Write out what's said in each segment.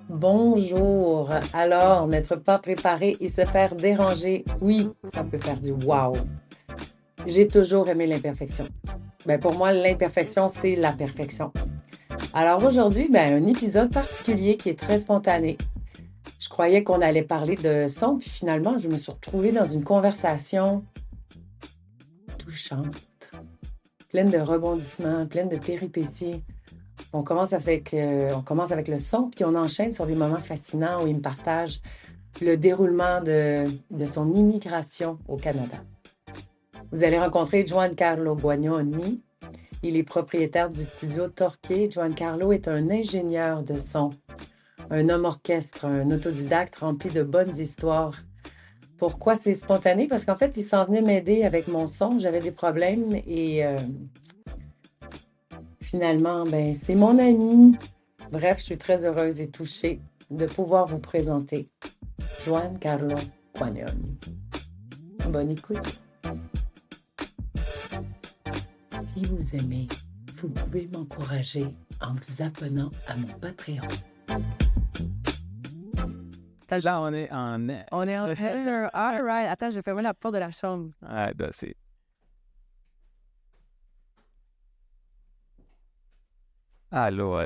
Bonjour. Alors, n'être pas préparé et se faire déranger, oui, ça peut faire du wow. J'ai toujours aimé l'imperfection. Pour moi, l'imperfection, c'est la perfection. Alors aujourd'hui, un épisode particulier qui est très spontané. Je croyais qu'on allait parler de son, puis finalement, je me suis retrouvée dans une conversation touchante, pleine de rebondissements, pleine de péripéties. On commence avec le son, puis on enchaîne sur des moments fascinants où il me partage le déroulement de son immigration au Canada. Vous allez rencontrer Giancarlo Guagnoni. Il est propriétaire du studio Torquay. Giancarlo est un ingénieur de son, un homme orchestre, un autodidacte rempli de bonnes histoires. Pourquoi c'est spontané? Parce qu'en fait, il s'en venait m'aider avec mon son. J'avais des problèmes et finalement, c'est mon ami. Bref, je suis très heureuse et touchée de pouvoir vous présenter Giancarlo Guagnoni. Bonne écoute. Si vous aimez, vous pouvez m'encourager en vous abonnant à mon Patreon. Là, on est en... On est en header. All right. Attends, je vais fermer la porte de la chambre. Ouais, c'est... Allô.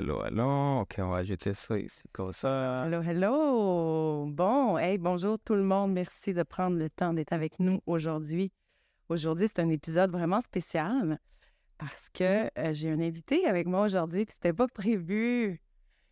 OK, on va ajouter ça ici, comme ça. Hello. Bon, hey, bonjour tout le monde. Merci de prendre le temps d'être avec nous aujourd'hui. Aujourd'hui, c'est un épisode vraiment spécial parce que j'ai un invité avec moi aujourd'hui, puis c'était pas prévu.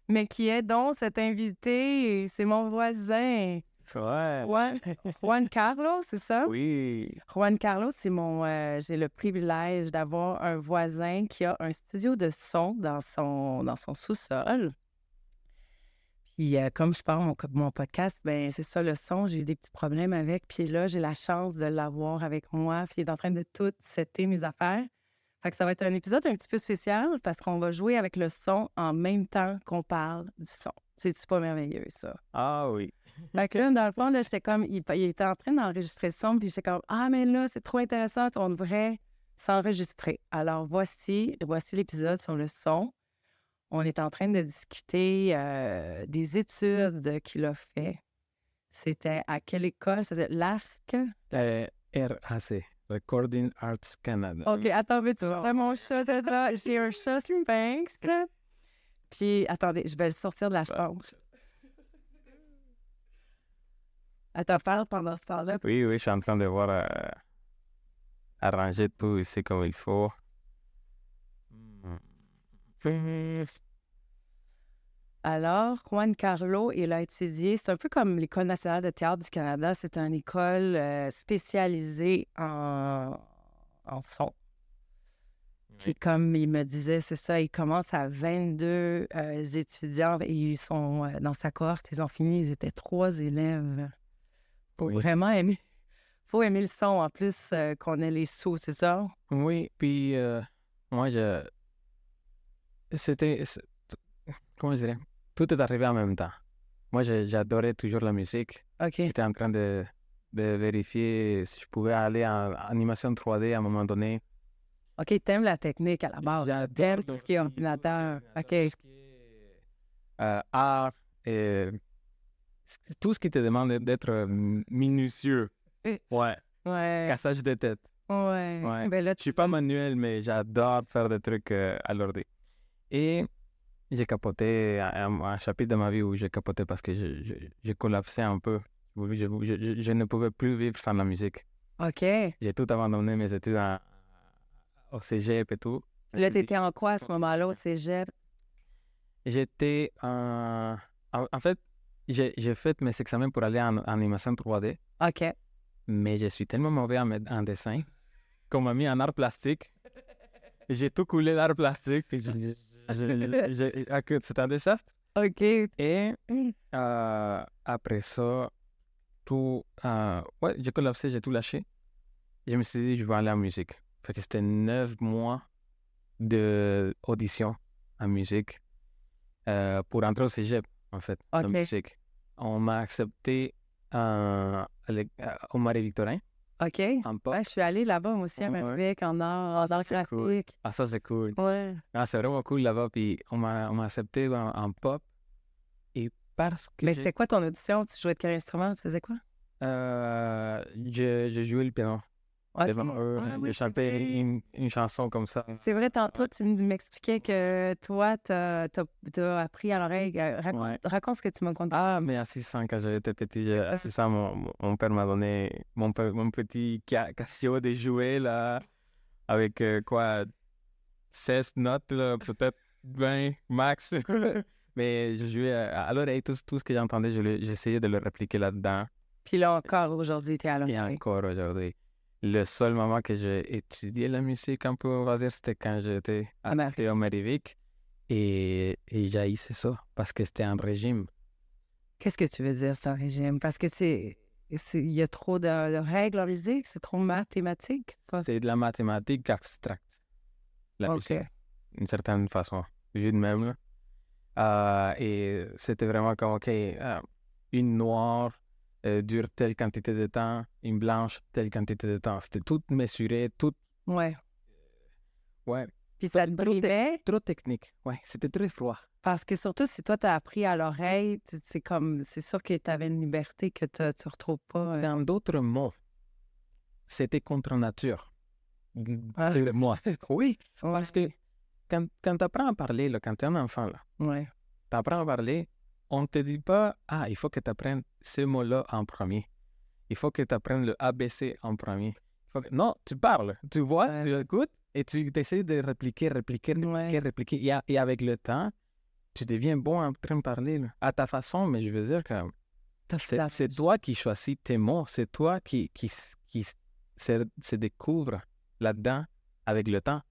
Mais qui est donc cet invité? C'est mon voisin. Ouais. Giancarlo, c'est ça? Oui. Giancarlo, c'est j'ai le privilège d'avoir un voisin qui a un studio de son dans son sous-sol. Puis comme je parle mon podcast, c'est ça le son, j'ai eu des petits problèmes avec. Puis là, j'ai la chance de l'avoir avec moi. Puis il est en train de tout setter mes affaires. Fait que ça va être un épisode un petit peu spécial parce qu'on va jouer avec le son en même temps qu'on parle du son. C'est pas merveilleux, ça? Ah oui. Fait que là, dans le fond, là, j'étais comme... Il était en train d'enregistrer le son, puis j'étais comme « Ah, mais là, c'est trop intéressant, on devrait s'enregistrer. » Alors, voici l'épisode sur le son. On est en train de discuter des études qu'il a fait. C'était à quelle école? C'était l'ARC? RAC, Recording Arts Canada. OK, attends, veux-tu voir mon chat là? J'ai un chat sphinx. Puis, attendez, je vais le sortir de la chambre. Attends, parle pendant ce temps-là. Oui, je suis en train de voir arranger tout ici comme il faut. Alors, Giancarlo, il a étudié, c'est un peu comme l'École nationale de théâtre du Canada, c'est une école spécialisée en son. Puis comme il me disait, c'est ça, il commence à 22 étudiants et ils sont dans sa cohorte, ils ont fini, ils étaient 3 élèves. Faut vraiment aimer. Faut aimer le son, en plus qu'on ait les sous, c'est ça? Oui, puis moi, comment je dirais? Tout est arrivé en même temps. Moi, j'adorais toujours la musique. OK. J'étais en train de vérifier si je pouvais aller en animation 3D à un moment donné. OK, t'aimes la technique à la base. T'aimes tout ce qui est ordinateur. OK. Tout ce qui est art, tout ce qui te demande d'être minutieux. Ouais. Cassage de tête. Ouais. Là, je suis pas manuel, mais j'adore faire des trucs à l'ordi. Et j'ai capoté un chapitre de ma vie où j'ai capoté parce que j'ai collapsé un peu. Je ne pouvais plus vivre sans la musique. OK. J'ai tout abandonné, mes études au cégep et tout. Là, t'étais en quoi à ce moment-là au cégep? J'étais en fait, j'ai fait mes examens pour aller en animation 3D. OK. Mais je suis tellement mauvais en dessin qu'on m'a mis en art plastique. J'ai tout coulé l'art plastique. C'est un désastre. OK. Et après ça, j'ai collapsé, j'ai tout lâché. Je me suis dit, je vais aller en musique. Fait que c'était 9 mois d'audition en musique pour entrer au cégep, en fait, en musique. On m'a accepté au Marie-Victorin. OK. en pop. Ouais, je suis allée là-bas, moi aussi, à Ouais. Mervic, en art Ça, c'est cool. graphique. Ah, ça, c'est cool. Ouais. Ah, c'est vraiment cool là-bas. Puis on m'a accepté en pop. Et parce que Mais c'était quoi ton audition? Tu jouais de quel instrument? Tu faisais quoi? j'ai joué le piano. OK. Devant eux, Ah oui, j'ai c'est chanté vrai. une chanson comme ça. C'est vrai, tantôt, tu m'expliquais que toi, t'as appris à l'oreille. Ouais. Raconte ce que tu m'as conté. Ah, mais à 6 ans, quand j'étais petit, C'est à ça. 6 ans, mon père m'a donné mon petit Casio de jouer là, avec quoi, 16 notes, là, peut-être 20 max. Mais je jouais à l'oreille, tout ce que j'entendais, j'essayais de le répliquer là-dedans. Puis là, encore aujourd'hui, t'es à Et l'oreille. encore aujourd'hui. Le seul moment que j'ai étudié la musique un peu, on va dire, c'était quand j'étais À Mervic. à Théo-Mérivic. Et j'haïssais ça parce que c'était un régime. Qu'est-ce que tu veux dire, c'est un régime? Parce que il y a trop de règles en musique, c'est trop mathématique. C'est de la mathématique abstracte, la OK. musique, d'une certaine façon, vu de même. Là. Et c'était vraiment comme, OK, une noire dure telle quantité de temps, une blanche telle quantité de temps. C'était tout mesuré, tout, Ouais. ouais, Puis ça te trop brimait trop technique. Ouais, c'était très froid. parce que surtout si toi, t'as appris à l'oreille, c'est sûr que t'avais une liberté que tu retrouves pas. Dans d'autres mots, c'était contre nature. Ah. De moi. Oui, Ouais. parce que quand tu apprends à parler, là, quand tu es un enfant, là, Ouais. tu apprends à parler, on ne te dit pas, ah, il faut que tu apprennes ce mot-là en premier. Il faut que tu apprennes le ABC en premier. Non, tu parles, tu vois, Ouais. tu écoutes et tu essaies de répliquer. Ouais. Et avec le temps, tu deviens bon en train de parler là, à ta façon, mais je veux dire que T'as fait la c'est même toi qui choisis tes mots, c'est toi qui se découvre là-dedans avec le temps.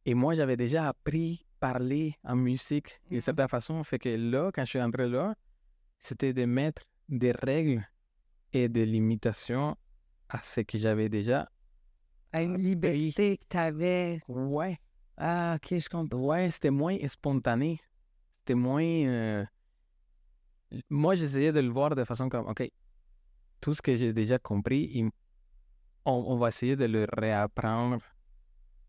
Et moi, j'avais déjà appris parler en musique d'une certaine façon. Fait que là, quand je suis entré là, c'était de mettre des règles et des limitations à ce que j'avais déjà. à une liberté que t'avais. Ouais, Ah, OK, je comprends. ouais, c'était moins spontané. C'était moins. Moi, j'essayais de le voir de façon comme, OK, tout ce que j'ai déjà compris, on va essayer de le réapprendre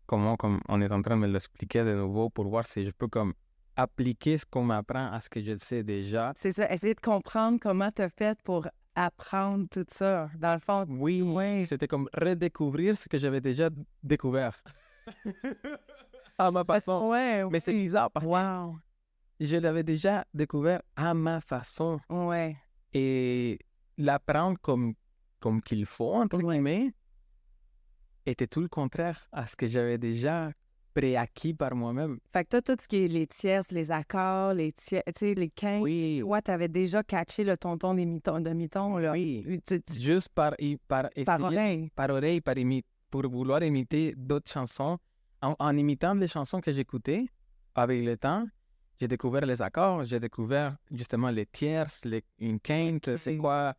comme on est en train de me l'expliquer de nouveau pour voir si je peux comme appliquer ce qu'on m'apprend à ce que je sais déjà. C'est ça, essayer de comprendre comment tu as fait pour apprendre tout ça. Dans le fond, Oui, ouais. c'était comme redécouvrir ce que j'avais déjà découvert. À ma façon. Ouais, Mais c'est bizarre parce wow. que je l'avais déjà découvert à ma façon. Ouais. Et l'apprendre comme qu'il faut, entre Ouais. guillemets, était tout le contraire à ce que j'avais déjà préacquis par moi-même. Fait que toi, tout ce qui est les tierces, les accords, les tu sais, les quintes, Oui, toi, t'avais déjà catché le tonton des demi-tons, là. oui. Tu- Juste par par essayer, oreille. par oreille, pour vouloir imiter d'autres chansons. En imitant les chansons que j'écoutais, avec le temps, j'ai découvert les accords, j'ai découvert justement les tierces, une quinte, c'est quoi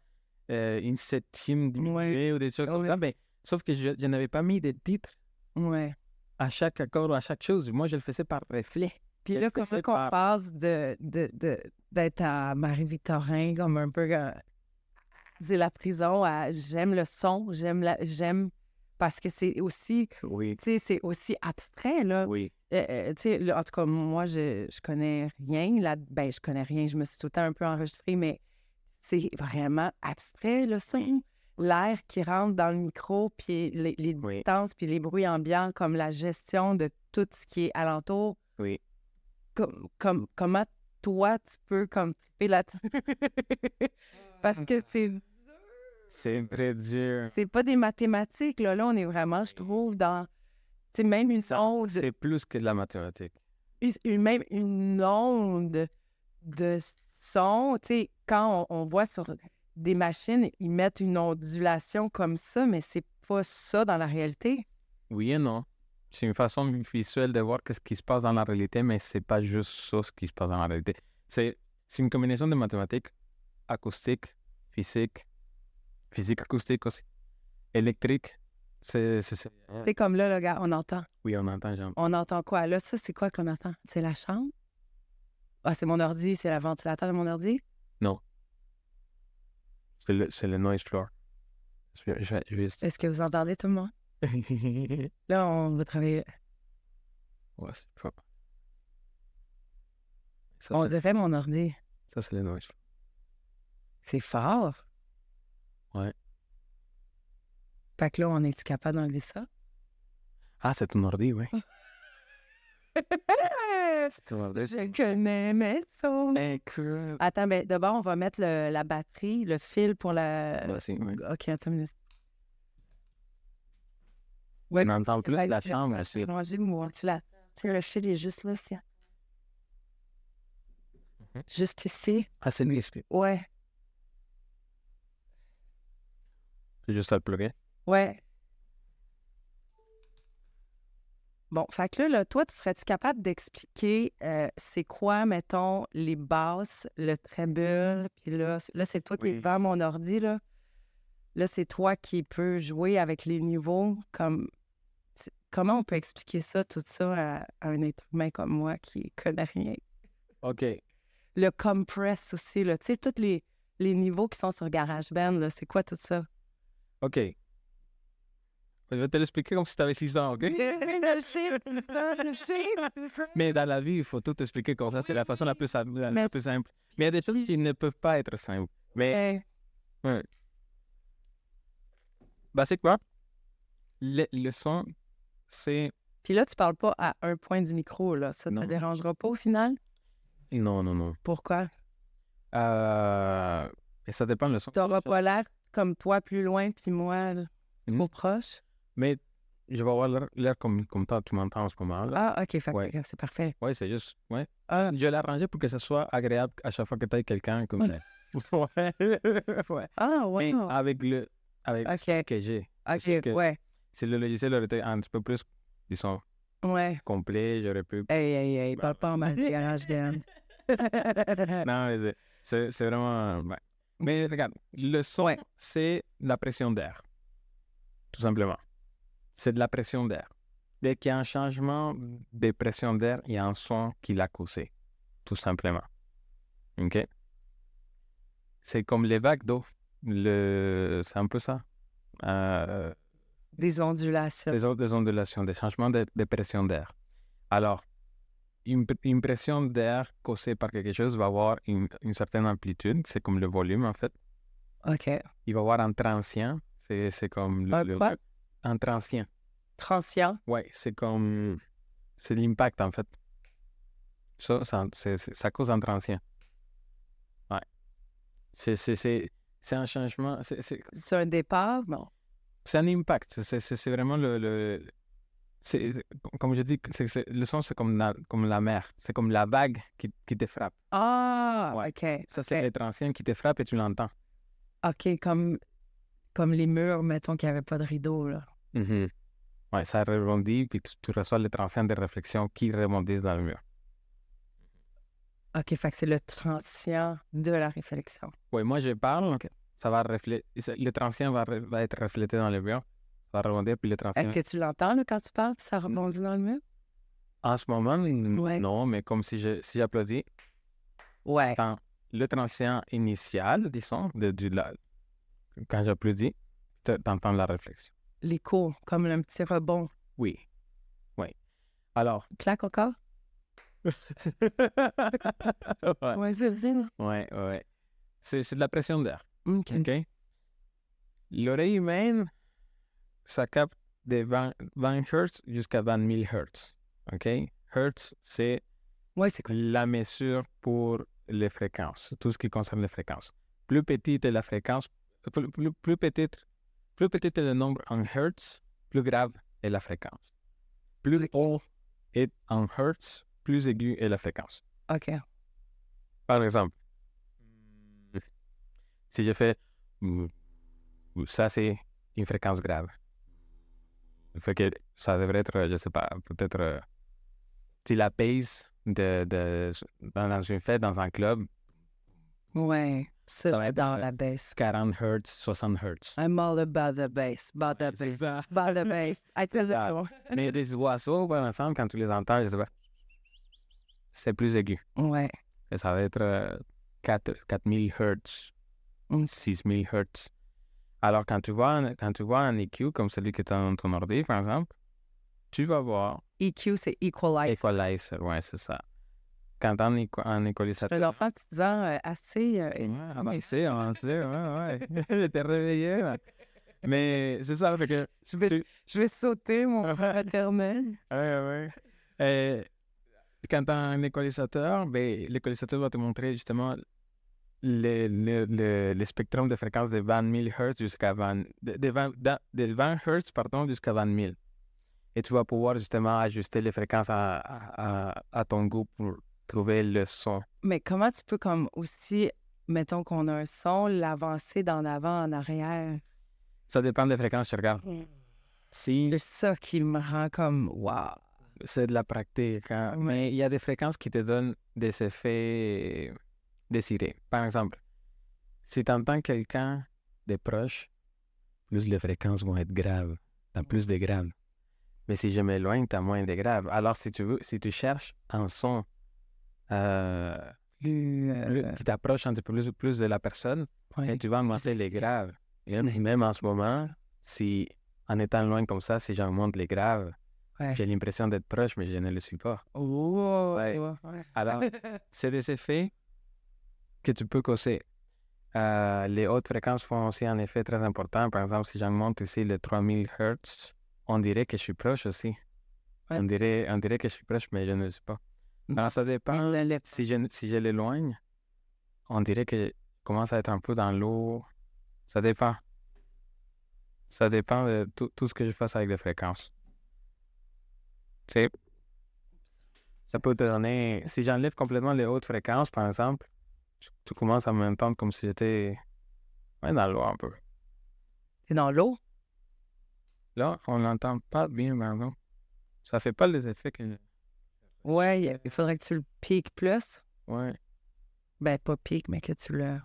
une septième diminuée ou des choses comme ça. Ben, sauf que je n'avais pas mis de titres Ouais. à chaque accord ou à chaque chose. Moi, je le faisais par reflet. Puis Je là, le comment faisais qu'on passe d'être à Marie-Victorin, comme un peu... c'est la prison à j'aime le son, j'aime parce que c'est aussi, Oui, tu sais, c'est aussi abstrait, là. oui. Tu sais, là, en tout cas, moi, je connais rien. Ben, je connais rien. Je me suis tout le temps un peu enregistrée, mais c'est vraiment abstrait, le son. L'air qui rentre dans le micro, puis les Oui. distances, puis les bruits ambiants, comme la gestion de tout ce qui est alentour. Oui. Comment toi, tu peux comme triper là-dessus? Parce que C'est très dur. c'est pas des mathématiques, là. Là, on est vraiment, je trouve, dans... Tu sais, même une onde... C'est plus que de la mathématique. Même une onde de son, tu sais, quand on voit sur des machines, ils mettent une ondulation comme ça, mais c'est pas ça dans la réalité. Oui et non. C'est une façon visuelle de voir ce qui se passe dans la réalité, mais c'est pas juste ça ce qui se passe dans la réalité. C'est une combinaison de mathématiques, acoustique, physique acoustique aussi, électrique. C'est... C'est comme là, gars, on entend. Oui, on entend, Jean. On entend quoi? Là, ça, c'est quoi qu'on entend? C'est la chambre? Ah, c'est mon ordi, c'est le ventilateur de mon ordi? Non. C'est le noise floor. Je vais Est-ce que vous entendez tout le monde? Là, on va travailler. Ouais, c'est pas... On a fait mon ordi. Ça, c'est le noise. C'est fort. Ouais. Fait que là, on est-tu capable d'enlever ça? Ah, c'est ton ordi, oui. Je connais mes sons. Incroyable. Attends, ben d'abord, on va mettre la batterie, le fil pour la... Bah, si, oui. OK, attends une minute. Ouais, On entend plus la chambre, c'est c'est... rangé, moi. Tu sais, le fil est juste là, c'est... Juste ici. Ah, c'est lui, Ouais, c'est juste à le plugger. ouais. Bon, fait que là, toi, tu serais-tu capable d'expliquer c'est quoi, mettons, les basses, le treble, puis là, c'est toi qui es Oui. devant mon ordi, là. Là, c'est toi qui peux jouer avec les niveaux, comme... Comment on peut expliquer ça, tout ça, à un être humain comme moi qui connaît rien? OK. Le compress aussi, là, tu sais, tous les niveaux qui sont sur GarageBand, là, c'est quoi tout ça? OK. Je vais te l'expliquer comme si tu avais 6 ans, OK? Mais dans la vie, il faut tout expliquer comme ça. C'est la façon la plus simple. Mais il y a des choses qui ne peuvent pas être simples. Mais, ouais. Bah, c'est quoi? Le son, c'est... Puis là, tu parles pas à un point du micro, là. Ça Non. dérangera pas au final? Non. Pourquoi? Et ça dépend le son. T'auras pas l'air comme toi plus loin, puis moi, là, trop proche? Mais je vais avoir l'air comme toi, tu m'entends en ce moment. Là. Ah, OK, Ouais. c'est parfait. Ouais, c'est juste... Ouais. Ah, Je l'ai arrangé pour que ce soit agréable à chaque fois que tu as quelqu'un comme ça. Ouais. Ouais. ah Mais wow. avec ce OK, que j'ai. OK, que- ouais, Si le logiciel aurait été un petit peu plus, disons, ouais. complet, j'aurais pu... Hey, parle pas en mal de GarageBand. Non, mais c'est vraiment... ouais. Mais regarde, le son, Ouais. c'est la pression d'air. Tout simplement. C'est de la pression d'air. Dès qu'il y a un changement de pression d'air, il y a un son qui l'a causé. Tout simplement. OK? C'est comme les vagues d'eau. C'est un peu ça. Des ondulations. Des ondulations, des changements de pression d'air. Alors, une pression d'air causée par quelque chose va avoir une certaine amplitude. C'est comme le volume, en fait. OK. Il va avoir un transient. C'est comme Quoi? un transient. Transient. Oui, c'est comme... C'est l'impact, en fait. Ça cause un transient. Ouais. C'est un changement... C'est un départ? Non. C'est un impact. C'est vraiment comme je dis, le son, c'est comme la mer. C'est comme la vague qui te frappe. Ah, Ouais. OK. Ça, c'est le transient qui te frappe et tu l'entends. OK, comme les murs, mettons, qui n'avaient pas de rideau, là. Mhm. Ouais, ça rebondit, puis tu reçois les transients de réflexion qui rebondissent dans le mur. OK, fait que c'est le transient de la réflexion. Oui, moi, je parle, Ok. ça va refléter, le transient va être reflété dans le mur, ça va rebondir, puis le transient... Est-ce que tu l'entends, là, quand tu parles, puis ça rebondit dans le mur? En ce moment, Ouais. non, mais comme si j'applaudis, Ouais. quand le transient initial, disons, quand j'applaudis, t'entends la réflexion. L'écho, comme un petit rebond. Oui. Alors... Claque encore? Ouais. Ouais, c'est vrai, là. Ouais. C'est de la pression d'air. OK. OK? L'oreille humaine, ça capte de 20 Hz jusqu'à 20 000 Hz. OK? Hertz, c'est Ouais, c'est quoi? la mesure pour les fréquences, tout ce qui concerne les fréquences. Plus petite est la fréquence, plus petit est le nombre en Hertz, plus grave est la fréquence. Plus haut est en Hertz, plus aiguë est la fréquence. OK. Par exemple, si je fais... Ça, c'est une fréquence grave. Fait que ça devrait être, je sais pas, peut-être... si la pace dans une fête, dans un club, Ouais. Ça va Ça, être, dans la baisse. 40 Hz, 60 Hz. I'm all about the bass. About the C'est bass. ça. About the bass. I tell Ça. you. Mais les oiseaux, par exemple, quand tu les entends, je sais pas, c'est plus aigu. Ouais. Et ça va être 4000 Hz, 6000 Hz. Alors, quand tu vois un EQ comme celui que tu as dans ton ordi, par exemple, tu vas voir EQ, c'est equalizer. Equalizer, ouais, c'est ça. Quand tu as un Un équalisateur. enfant de 10 ans assez... avancé, ouais. T'es réveillé, là. Mais c'est ça, fait que... Je vais sauter mon maternel. Ouais. Quand tu as un équalisateur, ben, l'équalisateur va te montrer justement le spectrum de fréquence de 20 000 Hz jusqu'à 20 Hz jusqu'à 20 000. Et tu vas pouvoir justement ajuster les fréquences à ton goût pour trouver le son. Mais comment tu peux comme aussi, mettons qu'on a un son, l'avancer d'en avant, en arrière? Ça dépend des fréquences que tu regardes. Si C'est ça qui me rend comme wow. c'est de la pratique, hein. Mais il y a des fréquences qui te donnent des effets désirés. Par exemple, si tu entends quelqu'un de proche, plus les fréquences vont être graves. Tu as plus de graves. Mais si je m'éloigne, tu as moins de graves. Alors, si tu cherches un son qui t'approche un petit peu plus de la personne, et tu vas augmenter les graves. Et même en ce moment, si en étant loin comme ça, si j'augmente les graves, j'ai l'impression d'être proche, mais je ne le suis pas. Ouais. Alors, c'est des effets que tu peux causer. Les hautes fréquences font aussi un effet très important. Par exemple, si j'augmente ici les 3000 Hz, on dirait que je suis proche aussi. On dirait que je suis proche, mais je ne le suis pas. Alors, ça dépend. Si je l'éloigne, on dirait que je commence à être un peu dans l'eau. Ça dépend. Ça dépend de tout ce que je fasse avec les fréquences. Tu sais, ça peut te donner... Si j'enlève complètement les hautes fréquences, par exemple, tu commences à m'entendre comme si j'étais dans l'eau un peu. T'es dans l'eau? Là, on l'entend pas bien, pardon. Ça fait pas les effets que... Ouais, il faudrait que tu le piques plus. Ouais. Ben, pas pique, mais que tu le...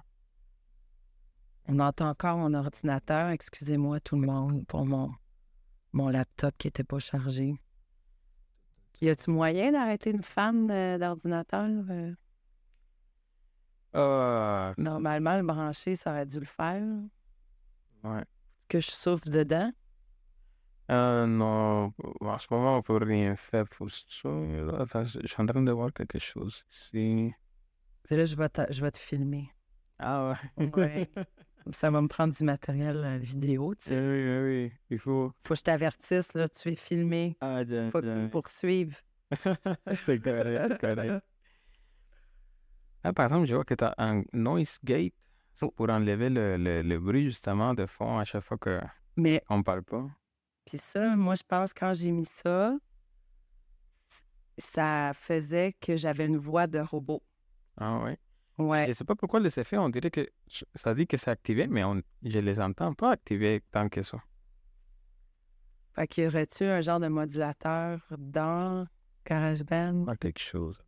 On entend encore mon ordinateur. Excusez-moi tout le monde pour mon laptop qui n'était pas chargé. Y a-tu moyen d'arrêter une fan d'ordinateur? Normalement, le brancher, ça aurait dû le faire. Ouais. Que je souffle dedans? Non, en ce moment, on peut rien faire pour ça. Enfin, je suis en train de voir quelque chose ici. C'est là, je vais te filmer. Ah ouais. Ouais. Ça va me prendre du matériel vidéo, tu sais. Oui, il faut... Faut que je t'avertisse, là, tu es filmé. Ah, Faut que tu me poursuives. C'est correct. Ah, par exemple, je vois que tu as un noise gate pour enlever le bruit, justement, de fond à chaque fois qu'on ne parle pas. Puis ça, moi, je pense quand j'ai mis ça, ça faisait que j'avais une voix de robot. Ah oui. Ouais. Je ne sais pas pourquoi les effets, on dirait que ça dit que c'est activé, mais je les entends pas activés tant que ça. Fait qu'il y aurait-tu un genre de modulateur dans GarageBand? Pas quelque chose.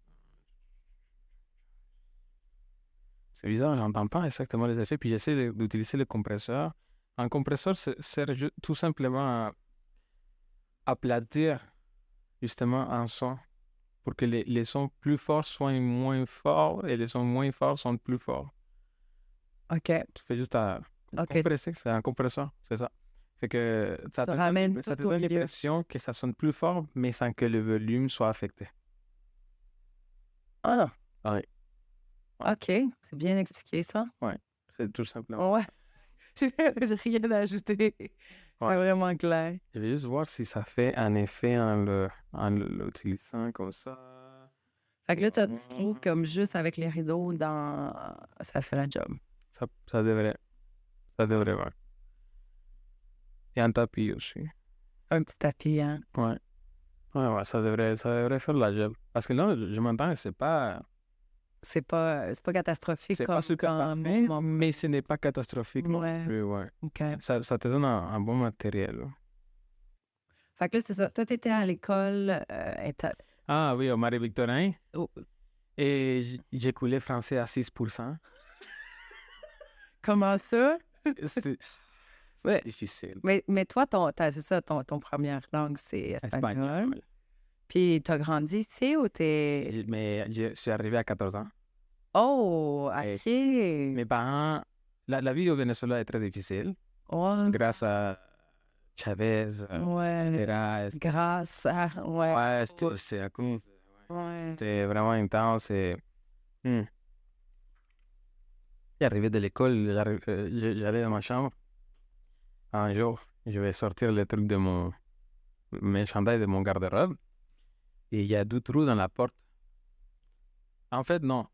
C'est bizarre, j'entends pas exactement les effets, puis j'essaie d'utiliser le compresseur. Un compresseur sert tout simplement à aplatir justement un son pour que les sons plus forts soient moins forts et les sons moins forts sont plus forts. OK. Tu fais juste à compresser, c'est un compresseur, c'est ça. Fait que ça te donne l'impression que ça sonne plus fort, mais sans que le volume soit affecté. Ah! Oui. OK, c'est bien expliqué ça. Oui, c'est tout simplement. Ouais. J'ai rien à ajouter. C'est vraiment clair. Je vais juste voir si ça fait un effet en l'utilisant comme ça. Fait que là, tu trouves comme juste avec les rideaux ça fait la job. Ça devrait. Ça devrait, ouais. Et un tapis aussi. Un petit tapis, hein? Ouais. Ouais, ça devrait faire la job. Parce que là, je m'entends, c'est pas catastrophique c'est comme pas super parfait, mais ce n'est pas catastrophique non plus, ouais. OK. Ça te donne un bon matériel. Là. Fait que là, c'est ça. Toi, t'étais à l'école... Ah oui, au Marie-Victorin. Oh. Et j'ai coulé français à 6%. Comment ça? C'était difficile. Mais toi, c'est ça, ton première langue, c'est espagnol. Puis t'as grandi ici ou t'es... Mais je suis arrivé à 14 ans. Oh, OK. Mes parents... La vie au Venezuela est très difficile. Ouais. grâce à Chavez, Ouais. etc. Grâce à. Ouais. Ouais, c'est à cause. Ouais. C'était vraiment intense. Et, hmm. J'arrivais de l'école, j'allais dans ma chambre. Un jour, je vais sortir les trucs de mes chandails de mon garde-robe. Et il y a 2 trous dans la porte. En fait, non.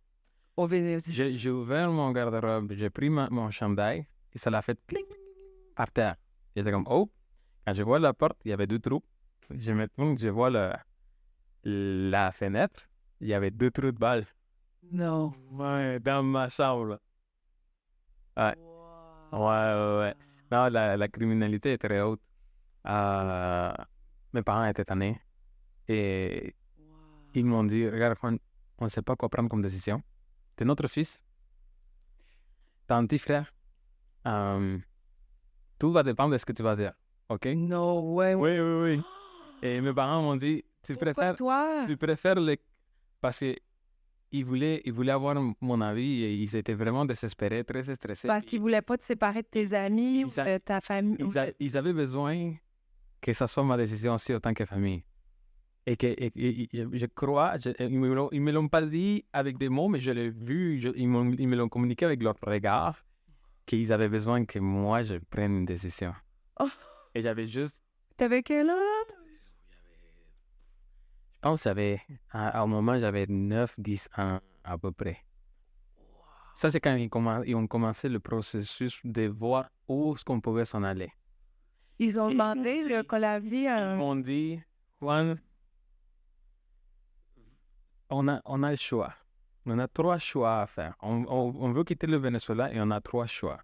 Au Venezuela. J'ai ouvert mon garde-robe, j'ai pris mon chandail et ça l'a fait cling par terre. J'étais comme, oh, quand je vois la porte, il y avait 2 trous. Je me tourne, je vois la fenêtre, il y avait 2 trous de balles. Non. Ouais, dans ma chambre. Ouais, Wow. ouais. Non, la criminalité est très haute. Mes parents étaient tannés et ils m'ont dit, regarde, Juan, on ne sait pas quoi prendre comme décision. T'es notre fils, t'as un petit frère. Tout va dépendre de ce que tu vas dire, OK? No way. Oui, oui, oui. Et mes parents m'ont dit, Pourquoi toi? tu préfères parce qu'ils voulaient avoir mon avis et ils étaient vraiment désespérés, très stressés. Parce qu'ils voulaient pas te séparer de tes amis ou de ta famille. Ils avaient besoin que ça soit ma décision aussi autant que famille. Et je crois, ils me l'ont pas dit avec des mots, mais je l'ai vu, ils me l'ont communiqué avec leur regard, qu'ils avaient besoin que moi, je prenne une décision. Oh. Et j'avais juste... T'avais quel âge? Je pense que à un moment, j'avais 9-10 ans à peu près. Ça, c'est quand ils ont commencé le processus de voir où est-ce qu'on pouvait s'en aller. Ils ont demandé qu'on la vie... Ils m'ont dit, Juan, on a le choix. On a 3 choix à faire. On veut quitter le Venezuela et on a 3 choix.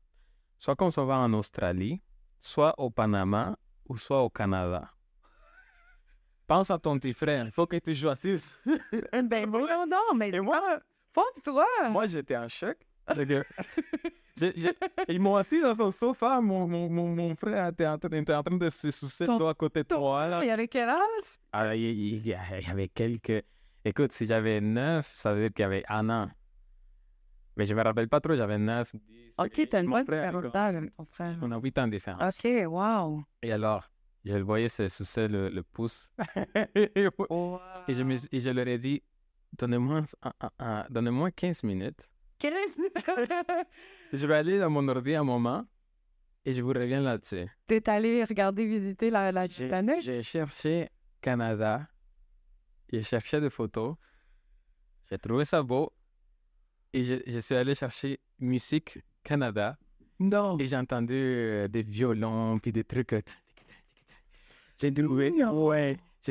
Soit qu'on s'en va en Australie, soit au Panama ou soit au Canada. Pense à ton petit frère, il faut que tu choisisses. Ben non, mais Et moi, pauvre toi! moi j'étais en choc. Ils m'ont assis dans son sofa, mon frère était en train de se soucier de toi à côté de toi. Là. Il avait quel âge? Ah, il y avait quelques... Écoute, si j'avais 9, ça veut dire qu'il y avait 1 an. Mais je me rappelle pas trop, j'avais 9, 10... OK, t'as une Mon bonne frère, différence d'âge avec ton frère. On a 8 ans de différence. OK, wow! Et alors, je le voyais se sucer le pouce. Wow. Et je leur ai dit, donnez-moi 15 minutes. Quel âge? Je vais aller dans mon ordi un moment et je vous reviens là-dessus. T'es allé regarder, visiter la planète? J'ai cherché Canada. J'ai cherché des photos. J'ai trouvé ça beau. Et je suis allé chercher musique Canada. Non. Et j'ai entendu des violons puis des trucs. J'ai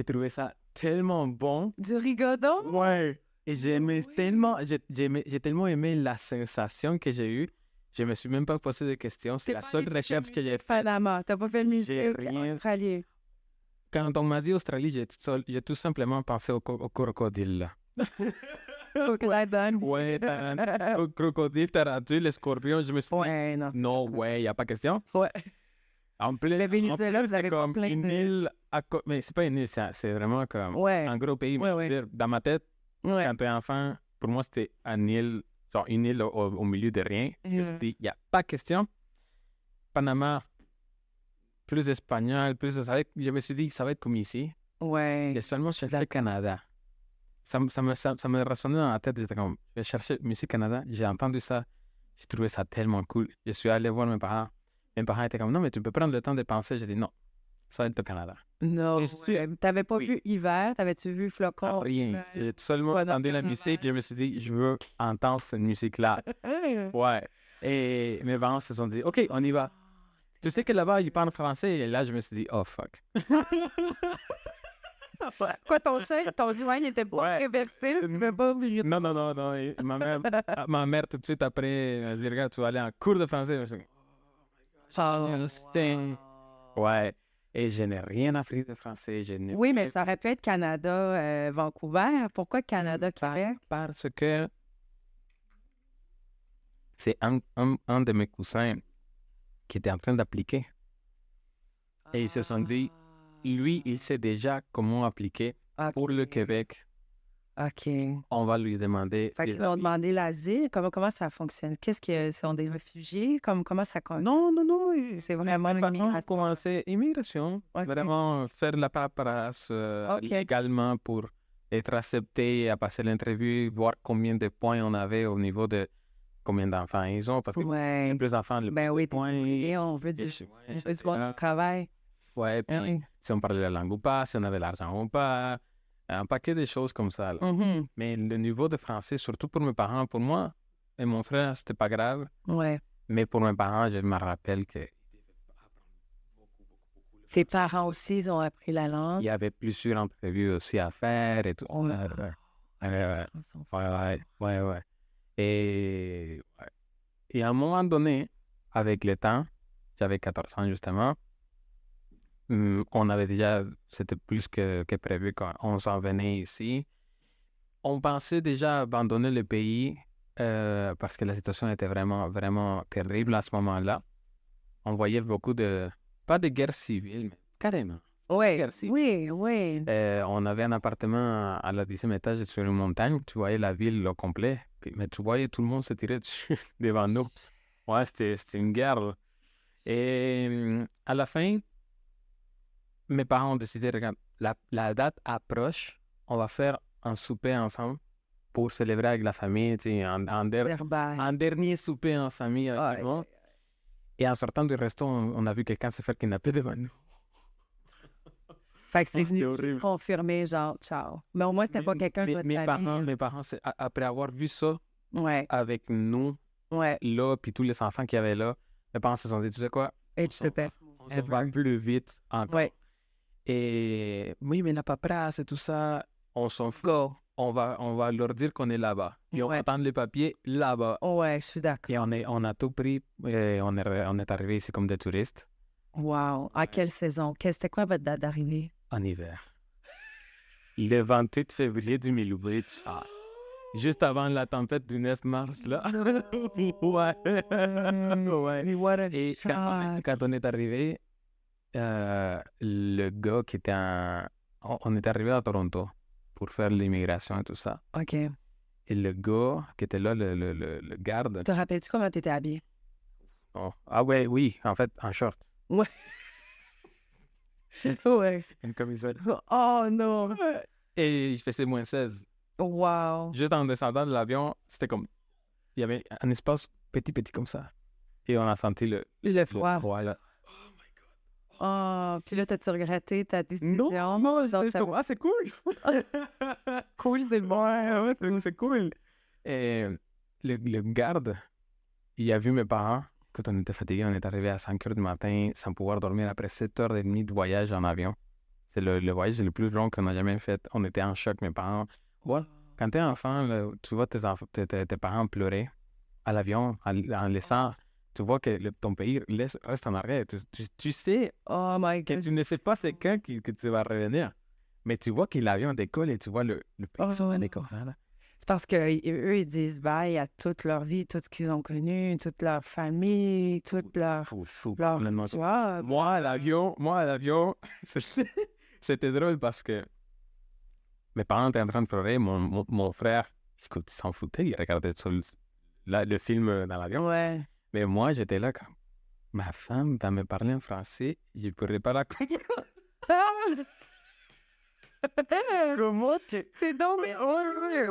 trouvé ça tellement bon. Du rigodon? Ouais. Et j'ai tellement aimé la sensation que j'ai eue. Je me suis même pas posé de questions. C'est la seule recherche que j'ai faite. Panama. T'as pas fait le musée J'ai rien- australien. Quand on m'a dit Australie, j'ai tout simplement pensé au crocodile. Crocodile. Ouais, au crocodile, tarentule, les scorpions. Je me suis dit, Ouais, non. no way, il n'y a pas question. Ouais. En plus, Le Venezuela, vous c'est avez pas comme plein une de... île, mais c'est pas une île, c'est vraiment comme Ouais. un gros pays. Mais Ouais, je veux dire, dans ma tête, Ouais. quand t'es enfant, pour moi, c'était une île, genre une île au milieu de rien. Je me suis dit, il n'y a pas question. Panama, plus espagnol, je me suis dit, ça va être comme ici. Ouais. J'ai seulement cherché le Canada. Ça me résonnait dans la tête. J'étais comme, je vais chercher musique Canada. J'ai entendu ça. J'ai trouvé ça tellement cool. Je suis allé voir mes parents. Mes parents étaient comme, non, mais tu peux prendre le temps de penser. J'ai dit, non, ça va être le Canada. Non. T'es sûr? Ouais. T'avais pas Oui. vu hiver? T'avais-tu vu flocon? Rien. J'ai seulement Pas dans entendu la Canada. musique. Je me suis dit, je veux entendre cette musique-là. Ouais. Et mes parents se sont dit, OK, on y va. Tu sais que là-bas, ils parlent français. Et là, je me suis dit, oh, fuck. Quoi, ton joint n'était pas Ouais. réversible? Tu veux pas oublier? Non. Et ma mère, tout de suite après, elle m'a dit, regarde, tu vas aller en cours de français. Je me suis dit, ouais. Et je n'ai rien appris de français. Oui, mais ça aurait pu être Canada, Vancouver. Pourquoi Canada, Québec? Parce que c'est un de mes cousins qui était en train d'appliquer. Et ils se sont dit, lui, il sait déjà comment appliquer pour le Québec OK. On va lui demander Fait des qu'ils ont avis. demandé l'asile. Comment ça fonctionne? Qu'est-ce que sont des réfugiés? Comment ça Non, non, non. C'est vraiment Mes parents ont l'immigration. commencé immigration. OK. Vraiment faire la paperasse OK. légalement pour être accepté à passer l'entrevue, voir combien de points on avait au niveau de combien d'enfants ils ont. Parce que Ouais. les plus d'enfants, le plus de Oui, points. et on veut Et du, ouais, on veut du etc. monde qui travaille. Ouais, puis Oui. si on parlait la langue ou pas, si on avait l'argent ou pas, un paquet de choses comme ça. Là. Mhm. Mais le niveau de français, surtout pour mes parents, pour moi et mon frère, c'était pas grave. Ouais. Mais pour mes parents, je me rappelle que Tes parents aussi, ils ont appris la langue. il y avait plusieurs entrevues aussi à faire et tout Oh, ça. Ouais. ils sont Ouais. Et à un moment donné, avec le temps, j'avais 14 ans justement, on avait déjà, c'était plus que prévu quand on s'en venait ici. On pensait déjà abandonner le pays parce que la situation était vraiment, vraiment terrible à ce moment-là. On voyait beaucoup pas de guerre civile, mais carrément. Oui, Guerre civile. oui. On avait un appartement à la 10e étage sur une montagne. Tu voyais la ville au complet. Mais tu voyais tout le monde se tirer dessus devant nous. Ouais, c'était une guerre. Là. Et à la fin, mes parents ont décidé, regarde, la date approche. On va faire un souper ensemble pour célébrer avec la famille. Tu sais, Verbal. un dernier souper en famille avec Aïe, tout le monde. aïe, aïe. Et en sortant du resto, on a vu quelqu'un se faire kidnapper devant nous. Fait que c'est C'était venu horrible. juste confirmer, genre, ciao. Mais au moins, c'était pas quelqu'un de votre famille. Mes parents, après avoir vu ça Ouais, avec nous, ouais. là, puis tous les enfants qu'il y avait là, mes parents se sont dit, tu sais quoi, Et tu te passes. on se va plus vite encore. Ouais. Et oui, mais la paperasse et tout ça, on s'en fout. Go. On va leur dire qu'on est là-bas. Puis on va Ouais. attendre les papiers là-bas. Ouais, je suis d'accord. Et on a tout pris. Et on est arrivé ici comme des touristes Wow. À quelle saison? C'était quoi votre date d'arrivée? en hiver. Le 28 février 2008. Juste avant la tempête du 9 mars, là. Ouais. What a Et quand on est arrivé, le gars qui était on est arrivé à Toronto pour faire l'immigration et tout ça. OK. Et le gars qui était là, le garde. Te rappelles-tu comment tu étais habillé? Ah ouais, oui, en fait, en short. Ouais. Ouais. Une camisole. Oh non. Et il faisait moins 16. Wow. Juste en descendant de l'avion, c'était comme... Il y avait un espace petit comme ça. Et on a senti le froid. là. Oh, puis là, t'as-tu regretté ta décision? Non, Donc, c'est comme, c'est cool. cool, c'est bon. Ouais, c'est cool. Et le garde, il a vu mes parents. Quand on était fatigués, on est arrivé à 5 heures du matin sans pouvoir dormir après 7h30 de voyage en avion. C'est le voyage le plus long qu'on a jamais fait. On était en choc, mes parents. Voilà. Quand t'es enfant, là, tu vois tes parents pleurer à l'avion en laissant... Tu vois que ton pays reste en arrière. Tu sais Oh my que God. tu ne sais pas c'est quand que tu vas revenir. Mais tu vois que l'avion décolle et tu vois le pays s'en aller comme ça. Là. C'est parce qu'eux, ils disent bye à toute leur vie, tout ce qu'ils ont connu, toute leur famille, toute leur job. Moi, à l'avion, c'était drôle parce que mes parents étaient en train de pleurer. Mon frère, écoute, il s'en foutait. Il regardait le film dans l'avion. Ouais. Mais moi, j'étais là quand ma femme va me parler en français, je ne pourrais pas la comprendre. Comment que... C'est donc...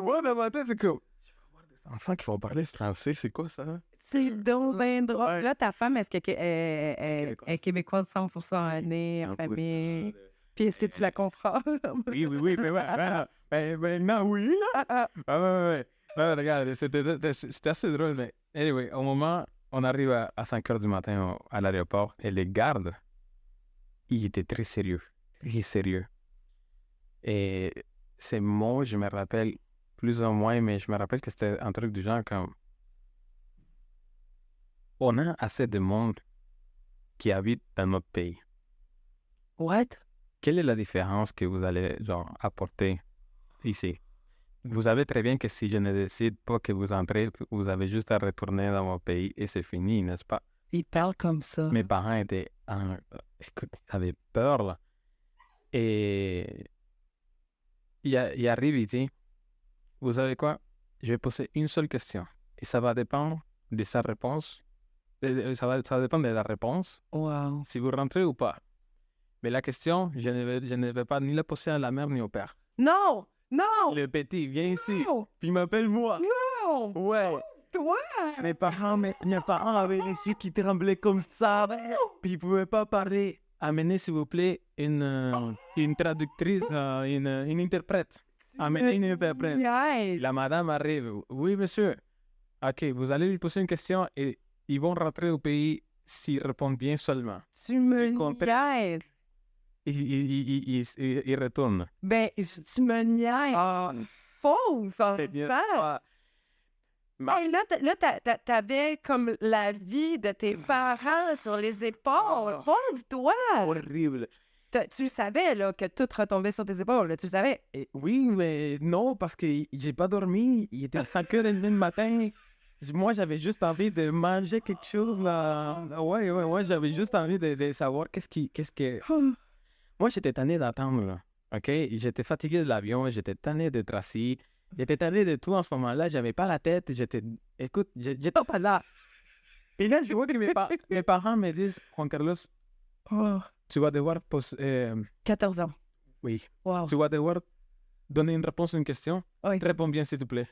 Moi, dans ma tête, c'est comme... Je vais avoir des enfants qui vont parler français, c'est quoi ça? C'est donc bien drôle. Ouais. Là, ta femme, est-ce qu'elle est québécoise 100% née, en famille? Puis est-ce que tu la comprends? Oui, mais ouais. Maintenant, oui, là. Ouais. Ouais, regarde, c'était assez drôle, mais... Anyway, au moment... On arrive à 5 heures du matin à l'aéroport et les gardes, ils étaient très sérieux. Et ces mots, je me rappelle plus ou moins, mais je me rappelle que c'était un truc du genre comme... On a assez de monde qui habite dans notre pays. What? Quelle est la différence que vous allez apporter ici? Vous savez très bien que si je ne décide pas que vous entrez, vous avez juste à retourner dans mon pays et c'est fini, n'est-ce pas? Ils parlent comme ça. Mes parents étaient... Écoute, ils avaient peur, là. Et il arrive ici vous savez quoi? Je vais poser une seule question. Et ça va dépendre de sa réponse. Ça va dépendre de la réponse, Wow. si vous rentrez ou pas. Mais la question, je ne vais pas ni la poser à la mère ni au père. Non! Non! Le petit, viens ici. Non! Puis il m'appelle moi. Non! Ouais. Toi! Mes parents avaient les yeux qui tremblaient comme ça. Puis ils ne pouvaient pas parler. Amenez, s'il vous plaît, une traductrice, une interprète. Amenez une interprète. Yes. La madame arrive. Oui, monsieur. OK, vous allez lui poser une question et ils vont rentrer au pays s'ils répondent bien seulement. Tu me comprends? niaises. Ils retournent. Ben, tu me niaises. Ah, Pauvre c'est bien enfant. ça. Ma- Hey, là, t'avais comme la vie de tes parents sur les épaules. Ah. Pauvre toi! Horrible. Tu savais là, que tout retombait sur tes épaules, là, tu savais. Et oui, mais non, parce que j'ai pas dormi. Il était 5h30 le matin. Moi, j'avais juste envie de manger quelque chose, là. Ouais, j'avais juste envie de savoir qu'est-ce que... Moi, j'étais tanné d'attendre, là. OK? J'étais fatigué de l'avion, j'étais tanné d'être assis. J'étais tanné de tout en ce moment-là. J'avais pas la tête. Écoute, j'étais pas là. Et là, je vois que mes parents me disent, Juan Carlos, tu vas devoir poser... 14 ans. oui. Wow. Tu vas devoir donner une réponse à une question. Oui. Réponds bien, s'il te plaît.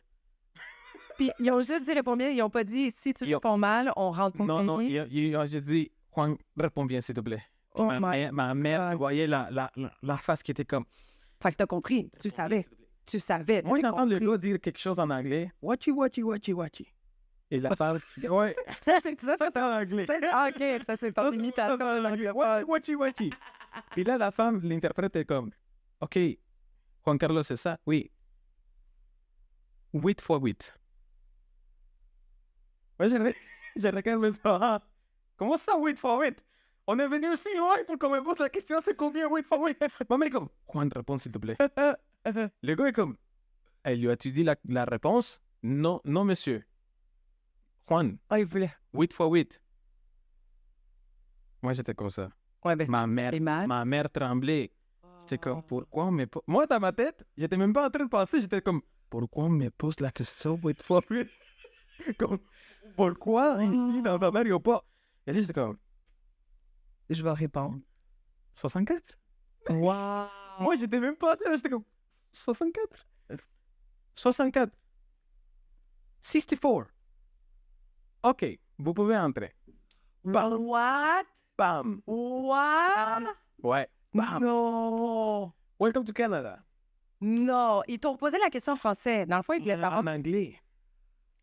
Puis ils ont juste dit réponds bien, ils n'ont pas dit si tu Ils ont- réponds mal, on rentre pour Non, payer. j'ai dit, Juan, réponds bien, s'il te plaît. Oh ma, my ma mère, God. tu voyais la face qui était comme... Fait que t'as compris, tu savais. Tu savais. Moi, t'avais j'entends le compris. gars dire quelque chose en anglais. Wachi. Et la femme... ouais, Ça, c'est en anglais. Ah, OK, ça, c'est ton imitation de l'anglophone. Wachi. Puis là, la femme l'interprète comme, OK, Juan Carlos, c'est ça? Oui. 8 fois 8. Moi, je regarde mes parents. Comment ça, 8 fois 8? On est venu aussi loin pour qu'on me pose la question, c'est combien 8 fois 8? Maman est comme, Juan, réponds s'il te plaît. Le gars est comme, elle lui a-tu dit la réponse? Non, non, monsieur. Juan, Ah, il voulait. 8 fois 8. Moi, j'étais comme ça. Ouais, ben, Ma mère, les maths. ma mère tremblait. J'étais comme, pourquoi on me pose... Moi, dans ma tête, j'étais même pas en train de penser. J'étais comme, pourquoi on me pose la question 8 fois 8? Comme, pourquoi ici, dans un aéroport? Et là, j'étais comme, Je vais répondre. 64? Wow. Moi, j'étais même pas ça. J'étais comme, 64? 64. 64. OK, vous pouvez entrer. Bam, What? bam. What? Ouais, bam. Non. Welcome to Canada. Non. Ils t'ont posé la question en français. Dans le fond, ils voulaient savoir. En anglais.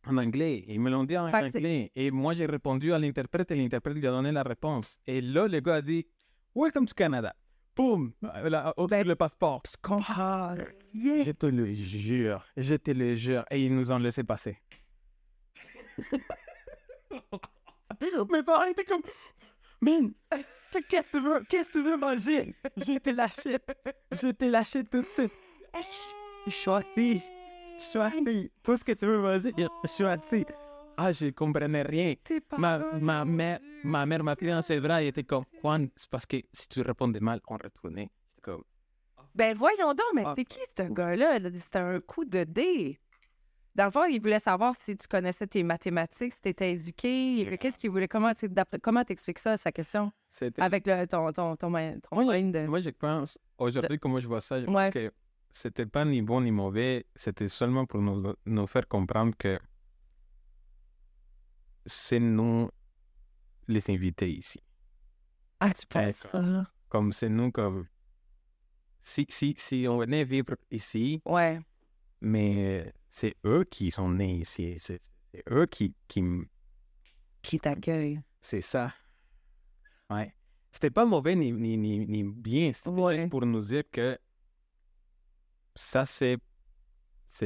En anglais. Ils me l'ont dit en Fait que c'est- anglais. Et moi, j'ai répondu à l'interprète et l'interprète lui a donné la réponse. Et là, le gars a dit, Welcome to Canada. Boum! Au-dessus le passeport. Ah, yeah. Je te le jure. Et ils nous ont laissé passer. Mes parents étaient comme, man, qu'est-ce que tu veux manger? Je t'ai lâché tout de suite. Je suis assis. Tout ce que tu veux manger, je suis assis. Ah, je comprenais rien. Tes Ma parents, mère mon m'a pris dans ses bras et était comme, Juan, c'est parce que si tu répondais mal, on retournait. J'étais comme, Ben voyons donc, mais Ah, c'est qui ce gars-là? Là? C'était un coup de dé. Dans le fond, il voulait savoir si tu connaissais tes mathématiques, si tu étais éduqué. Qu'est-ce qu'il voulait? Comment t'expliques ça, sa question? c'était... Avec ton mind de... Moi, je pense, aujourd'hui, comment je vois ça, je pense Ouais. que c'était pas ni bon ni mauvais, c'était seulement pour nous faire comprendre que c'est nous les invités ici. Ah, tu penses D'accord. ça? Comme c'est nous, comme... Si on venait vivre ici, Ouais. mais c'est eux qui sont nés ici. C'est eux qui... Qui t'accueille. C'est ça. Ouais. C'était pas mauvais ni bien. C'était Ouais. juste pour nous dire que ça, c'est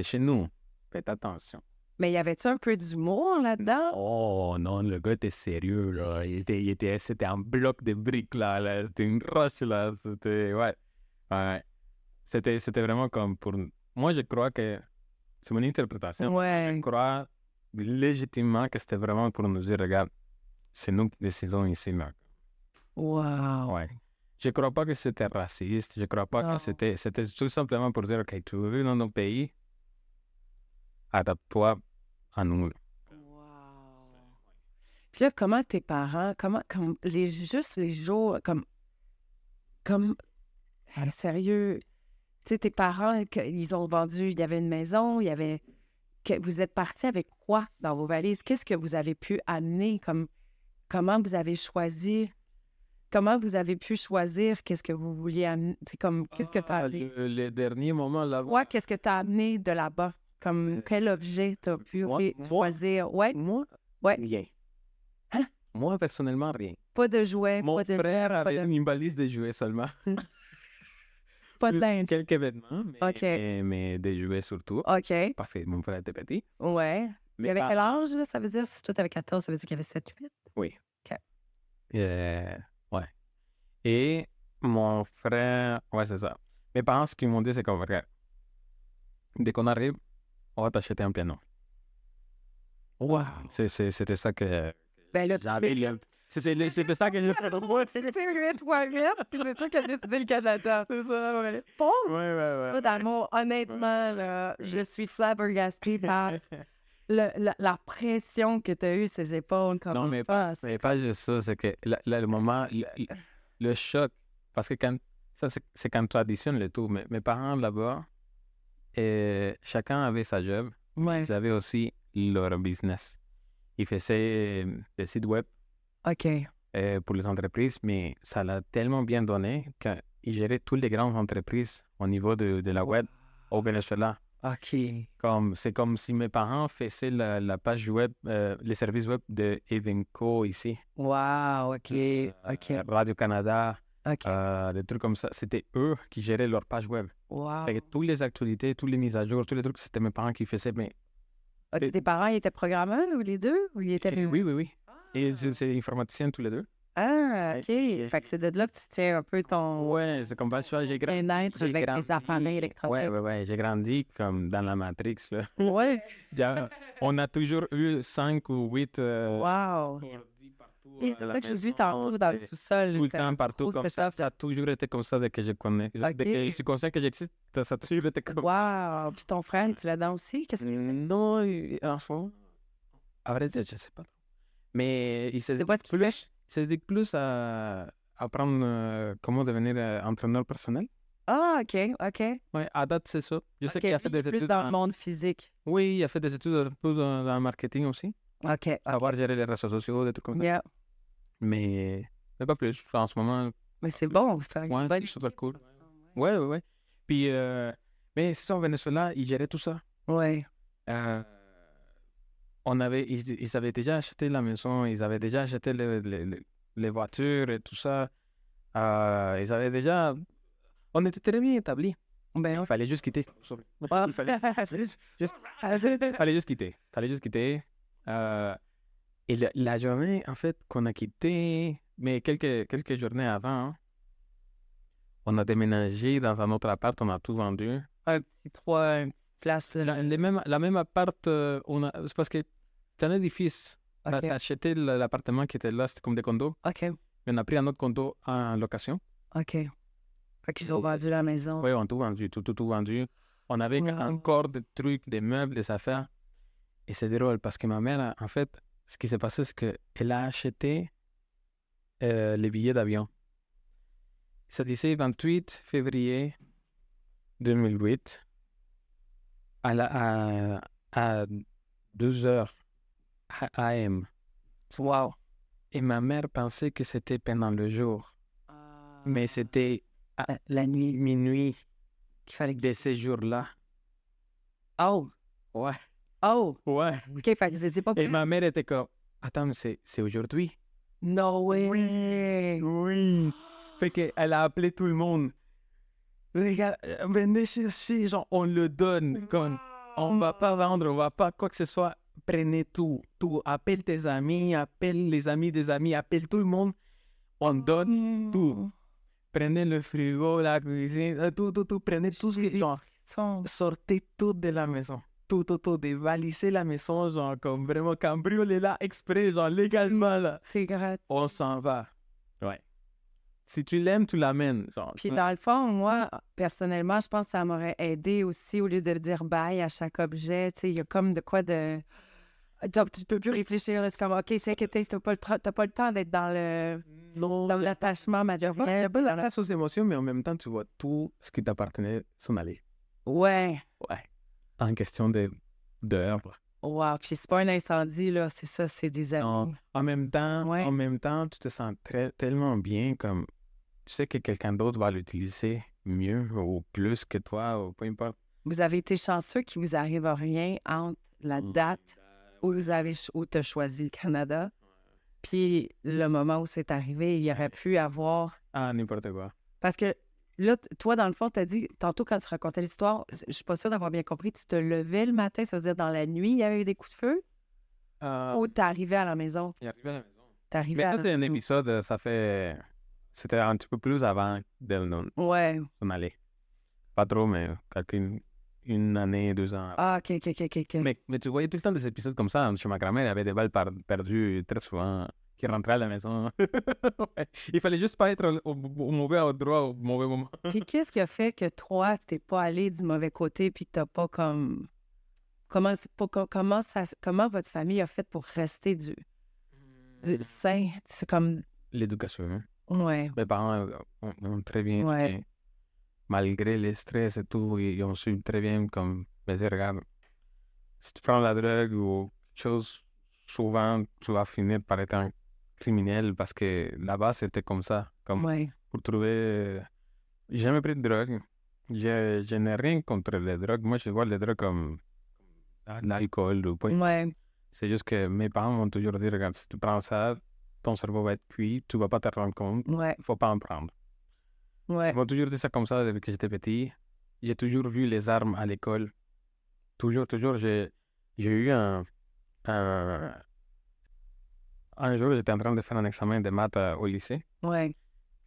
chez nous. Faites attention. Mais y avait-tu un peu d'humour là-dedans? Oh non, le gars était sérieux, là. C'était un bloc de briques, là. C'était une roche, là. C'était... Ouais. Ouais. C'était vraiment comme pour... Moi, je crois que... C'est mon interprétation. Ouais. Je crois légitimement que c'était vraiment pour nous dire, regarde, c'est nous qui décidons ici, là. Wow. Ouais. Je crois pas que c'était raciste. Je crois pas Non. que c'était tout simplement pour dire, OK, tu veux vivre dans nos pays, adapte-toi à nous. Wow. Puis là, comment tes parents, comme juste les jours, comme, sérieux, tu sais, tes parents, ils ont vendu, il y avait une maison, vous êtes partis avec quoi dans vos valises? Qu'est-ce que vous avez pu amener? Comment vous avez pu choisir qu'est-ce que vous vouliez amener? C'est comme, qu'est-ce que tu as amené? Les derniers moments là-bas. Toi, qu'est-ce que tu as amené de là-bas? Comme, quel objet tu as pu choisir? Ouais, Moi, ouais. rien. Hein? Moi, personnellement, rien. Pas de jouets, Mon pas de frère avait une valise de jouets seulement. pas de Plus linge. quelques vêtements, OK. mais des jouets surtout. OK. Parce que mon frère était petit. Ouais. Il Mais avait quel âge, là? Ça veut dire, si toi, t'avais 14, ça veut dire qu'il avait 7, 8? Oui. OK. Ouais. Et mon frère, ouais, c'est ça. Mes parents, ce qu'ils m'ont dit, c'est qu'on va, dès qu'on arrive, on va t'acheter un piano. Wow. C'était ça que Ben là, tu j'avais. C'était ça que j'ai fait pour moi. c'est 8 fois 8, puis c'est toi qui as décidé le Canada. C'est ça, ouais. Bon, Ouais. ça, dans le mot, honnêtement, là, je suis flabbergastée par la pression que tu as eue sur ses épaules. Non, mais pas juste ça, c'est que le moment, le choc, parce que c'est quand tu additionnes le tout. Mes parents là-bas, chacun avait sa job. Ouais. Ils avaient aussi leur business. Ils faisaient des sites web OK. pour les entreprises, mais ça l'a tellement bien donné qu'ils géraient toutes les grandes entreprises au niveau de la web au Venezuela. OK. C'est comme si mes parents faisaient la page web, les services web de Evenco ici. Wow, OK. OK. Radio-Canada, OK. des trucs comme ça. C'était eux qui géraient leur page web. Wow. Fait que toutes les actualités, toutes les mises à jour, tous les trucs, c'était mes parents qui faisaient. Mais OK, tes parents, ils étaient programmeurs ou les deux? Ou ils étaient... oui. Et c'est informaticiens tous les deux. Ah, OK. Fait que c'est de là que tu tiens un peu ton Ouais, c'est comme ça, tu vois, j'ai grandi. bien-être avec les appareils électroniques. Ouais, j'ai grandi comme dans la Matrix, là. Ouais. On a toujours eu 5 ou 8 Wow. ordi partout Et à c'est la ça que j'ai vu maison, tantôt dans le c'était sous-sol. tout le temps, partout, gros comme ça. setup. Ça a toujours été comme ça dès que je connais. Dès que je suis conscient que j'existe, ça a toujours été comme ça. Wow. Puis ton frère, es-tu là-dedans aussi? Qu'est-ce que... Non, enfant, à vrai dire, je sais pas trop. Mais il se C'est pas ce qu'il fait? il se dedique plus à apprendre comment devenir entraîneur personnel. Ah, OK. Ouais, à date, c'est ça. Je sais OK, qu'il a fait lui, il est des plus études dans le monde physique. Oui, il a fait des études un peu dans le marketing aussi. OK. Savoir gérer les réseaux sociaux, des trucs comme ça. Yeah. Mais pas plus. En ce moment, Mais c'est bon, vous faire une ouais, bonne c'est super équipe cool. ensemble, Ouais. Puis, mais c'est ça, au Venezuela, ils géraient tout ça. ouais. Euh, ils avaient déjà acheté la maison, ils avaient déjà acheté les voitures et tout ça. Ils avaient déjà... On était très bien établis. Ben Il fallait juste quitter. ouais. Il fallait juste quitter. Et la journée, en fait, qu'on a quitté, mais quelques journées avant, hein, on a déménagé dans un autre appart, on a tout vendu. une petite place. Là. La même appart, c'est parce que c'est un édifice. On OK. a acheté l'appartement qui était là, c'était comme des condos. OK. Mais on a pris un autre condo en location. OK. Fait qu'ils ont vendu la maison. Oui, on a tout vendu, tout vendu. On avait Wow. encore des trucs, des meubles, des affaires. Et c'est drôle parce que ma mère, en fait, ce qui s'est passé, c'est qu'elle a acheté les billets d'avion. Ça disait 28 février 2008 à 2h AM. Wow. Et ma mère pensait que c'était pendant le jour. Mais c'était à La nuit minuit qu'il fallait que... de ces jours-là. Oh! Ouais. OK, fait que vous étiez pas Et prêts? ma mère était comme, attends, mais c'est aujourd'hui. No way! Oui. Fait qu'elle a appelé tout le monde. Regarde, venez chercher, genre, on le donne. Comme, on va pas vendre, on va pas quoi que ce soit. Prenez tout. Appelle tes amis, appelle les amis des amis, appelle tout le monde. On donne tout. Prenez le frigo, la cuisine, tout. Prenez tout ce que... Genre, sortez tout de la maison. Tout, dévalisez la maison, genre, comme vraiment cambrioler là, exprès, genre, légalement, là. C'est gratuit. On s'en va. Ouais. Si tu l'aimes, tu l'amènes. Genre, Puis dans le fond, moi, personnellement, je pense que ça m'aurait aidé aussi au lieu de dire bye à chaque objet. Tu sais, il y a comme de quoi de. Genre, tu peux plus réfléchir. Là. C'est comme, OK, c'est que t'as pas le temps d'être non, dans l'attachement il n'y a matériel. pas la place aux émotions, mais en même temps, tu vois tout ce qui t'appartenait s'en aller. Ouais. Ouais. En question d'heures. Wow. Puis c'est pas un incendie, là. C'est ça, c'est des amis. Non. En même temps, tu te sens tellement bien comme tu sais que quelqu'un d'autre va l'utiliser mieux ou plus que toi, ou peu importe. Vous avez été chanceux qu'il vous arrive rien entre la date où où tu as choisi le Canada, puis le moment où c'est arrivé, il y aurait pu avoir... Ah, n'importe quoi. Parce que là, toi, dans le fond, tu as dit, tantôt quand tu racontais l'histoire, je suis pas sûre d'avoir bien compris, tu te levais le matin, ça veut dire dans la nuit, il y avait eu des coups de feu, ou tu arrivé à la maison? Il est arrivé à la maison. T'arrivais Mais à ça, la c'est un maison. épisode, c'était un petit peu plus avant de Ouais. s'en aller. Pas trop, mais une année, 2 ans. Ah, OK. Mais tu voyais tout le temps des épisodes comme ça. Chez ma grand-mère, il y avait des balles perdues très souvent qui rentraient à la maison. Ouais. Il fallait juste pas être au mauvais endroit au mauvais moment. Puis qu'est-ce qui a fait que toi, t'es pas allé du mauvais côté, puis que t'as pas comme... Comment votre famille a fait pour rester du sain? C'est comme... L'éducation. Hein. Ouais, Mes parents ont très bien Ouais. été. Malgré le stress et tout, ils ont su très bien comme me dire, regarde, si tu prends la drogue ou quelque chose, souvent tu vas finir par être un criminel parce que là-bas c'était comme ça. Comme ouais, pour trouver. J'ai jamais pris de drogue. Je n'ai rien contre les drogues. Moi, je vois les drogues comme l'alcool ou pas. ouais, C'est juste que mes parents m'ont toujours dit, regarde, si tu prends ça, ton cerveau va être cuit, tu vas pas te rendre compte, ouais, il faut pas en prendre. ouais. Ils m'ont toujours dit ça comme ça depuis que j'étais petit. J'ai toujours vu les armes à l'école. Toujours. J'ai eu un jour, j'étais en train de faire un examen de maths au lycée. Ouais.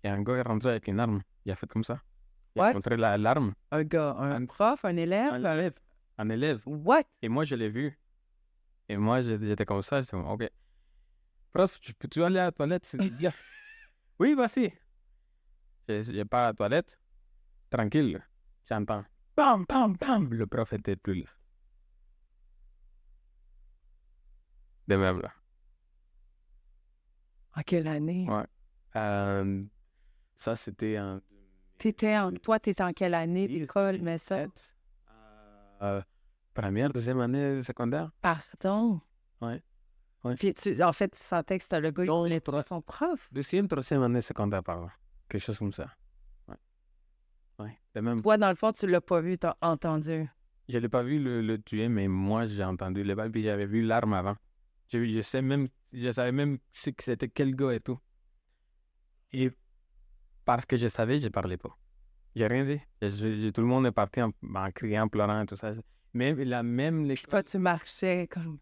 Et un gars est rentré avec une arme. Il a fait comme ça. Il a What? montré l'arme. Un gars, un Un- prof, un élève? Un élève. Un élève. What? Et moi, je l'ai vu. Et moi, j'étais comme ça. J'étais comme, OK. Prof, peux-tu aller à la toilette? s'il te plaît? Oui, vas-y. Je pars à la toilette. Tranquille. J'entends. Bam, bam, bam. Le prof était plus là. De même, là. En quelle année? Ouais. Ça, c'était en Toi, t'étais en quelle année d'école, mais ça? 2007. Première, deuxième année secondaire. Pardon? Ouais. Puis en fait, tu sentais que c'était le gars qui Non, voulait trouver son prof? Deuxième, troisième année secondaire, pardon. Quelque chose comme ça. Ouais. De même. Toi, dans le fond, tu l'as pas vu, t'as entendu. Je l'ai pas vu le tuer, mais moi, j'ai entendu les balles, puis j'avais vu l'arme avant. Je savais même que c'était quel gars et tout. Et parce que je savais, je parlais pas. J'ai rien dit. Tout le monde est parti en criant, en pleurant et tout ça. Mais même les... Toi, tu marchais comme...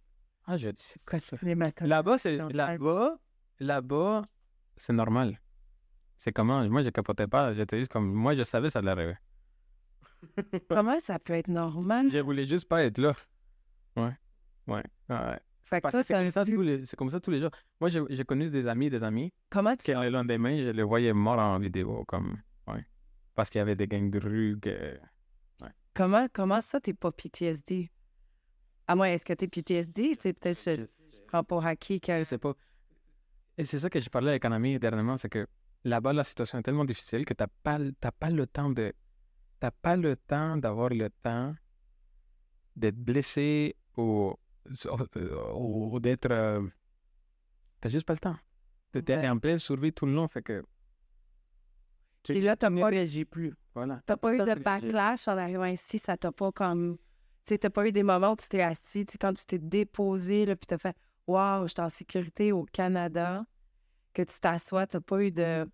Ah, je dis... Quoi, les matins? Là-bas, c'est normal. C'est comment? Moi, je capotais pas. J'étais juste comme... Moi, je savais ça allait arriver. Comment ça peut être normal? Je voulais juste pas être là. Ouais. Fait que Parce toi, que c'est comme ça tous les jours. Moi, j'ai connu des amis comment tu... qui, le lendemain, je les voyais morts en vidéo. Ouais. Parce qu'il y avait des gangs de rue. Comment ça, t'es pas PTSD? À moi, est-ce que t'es PTSD? Tu sais, peut-être je prends pour acquis que... C'est pas... Et c'est ça que je parlais avec un ami dernièrement, c'est que là-bas, la situation est tellement difficile que t'as pas le temps de... T'as pas le temps d'avoir le temps d'être blessé ou d'être... T'as juste pas le temps. T'es Ouais. en pleine survie tout le long, fait que... Puis là, t'as ne pas... réagis plus. Voilà. T'as pas eu de Réagir. backlash en arrivant ici, ça t'a pas comme... Tu sais, t'as pas eu des moments où tu t'es assis, tu sais, quand tu t'es déposé, là, puis t'as fait « Wow, je suis en sécurité au Canada », que tu t'assois, t'as pas eu de...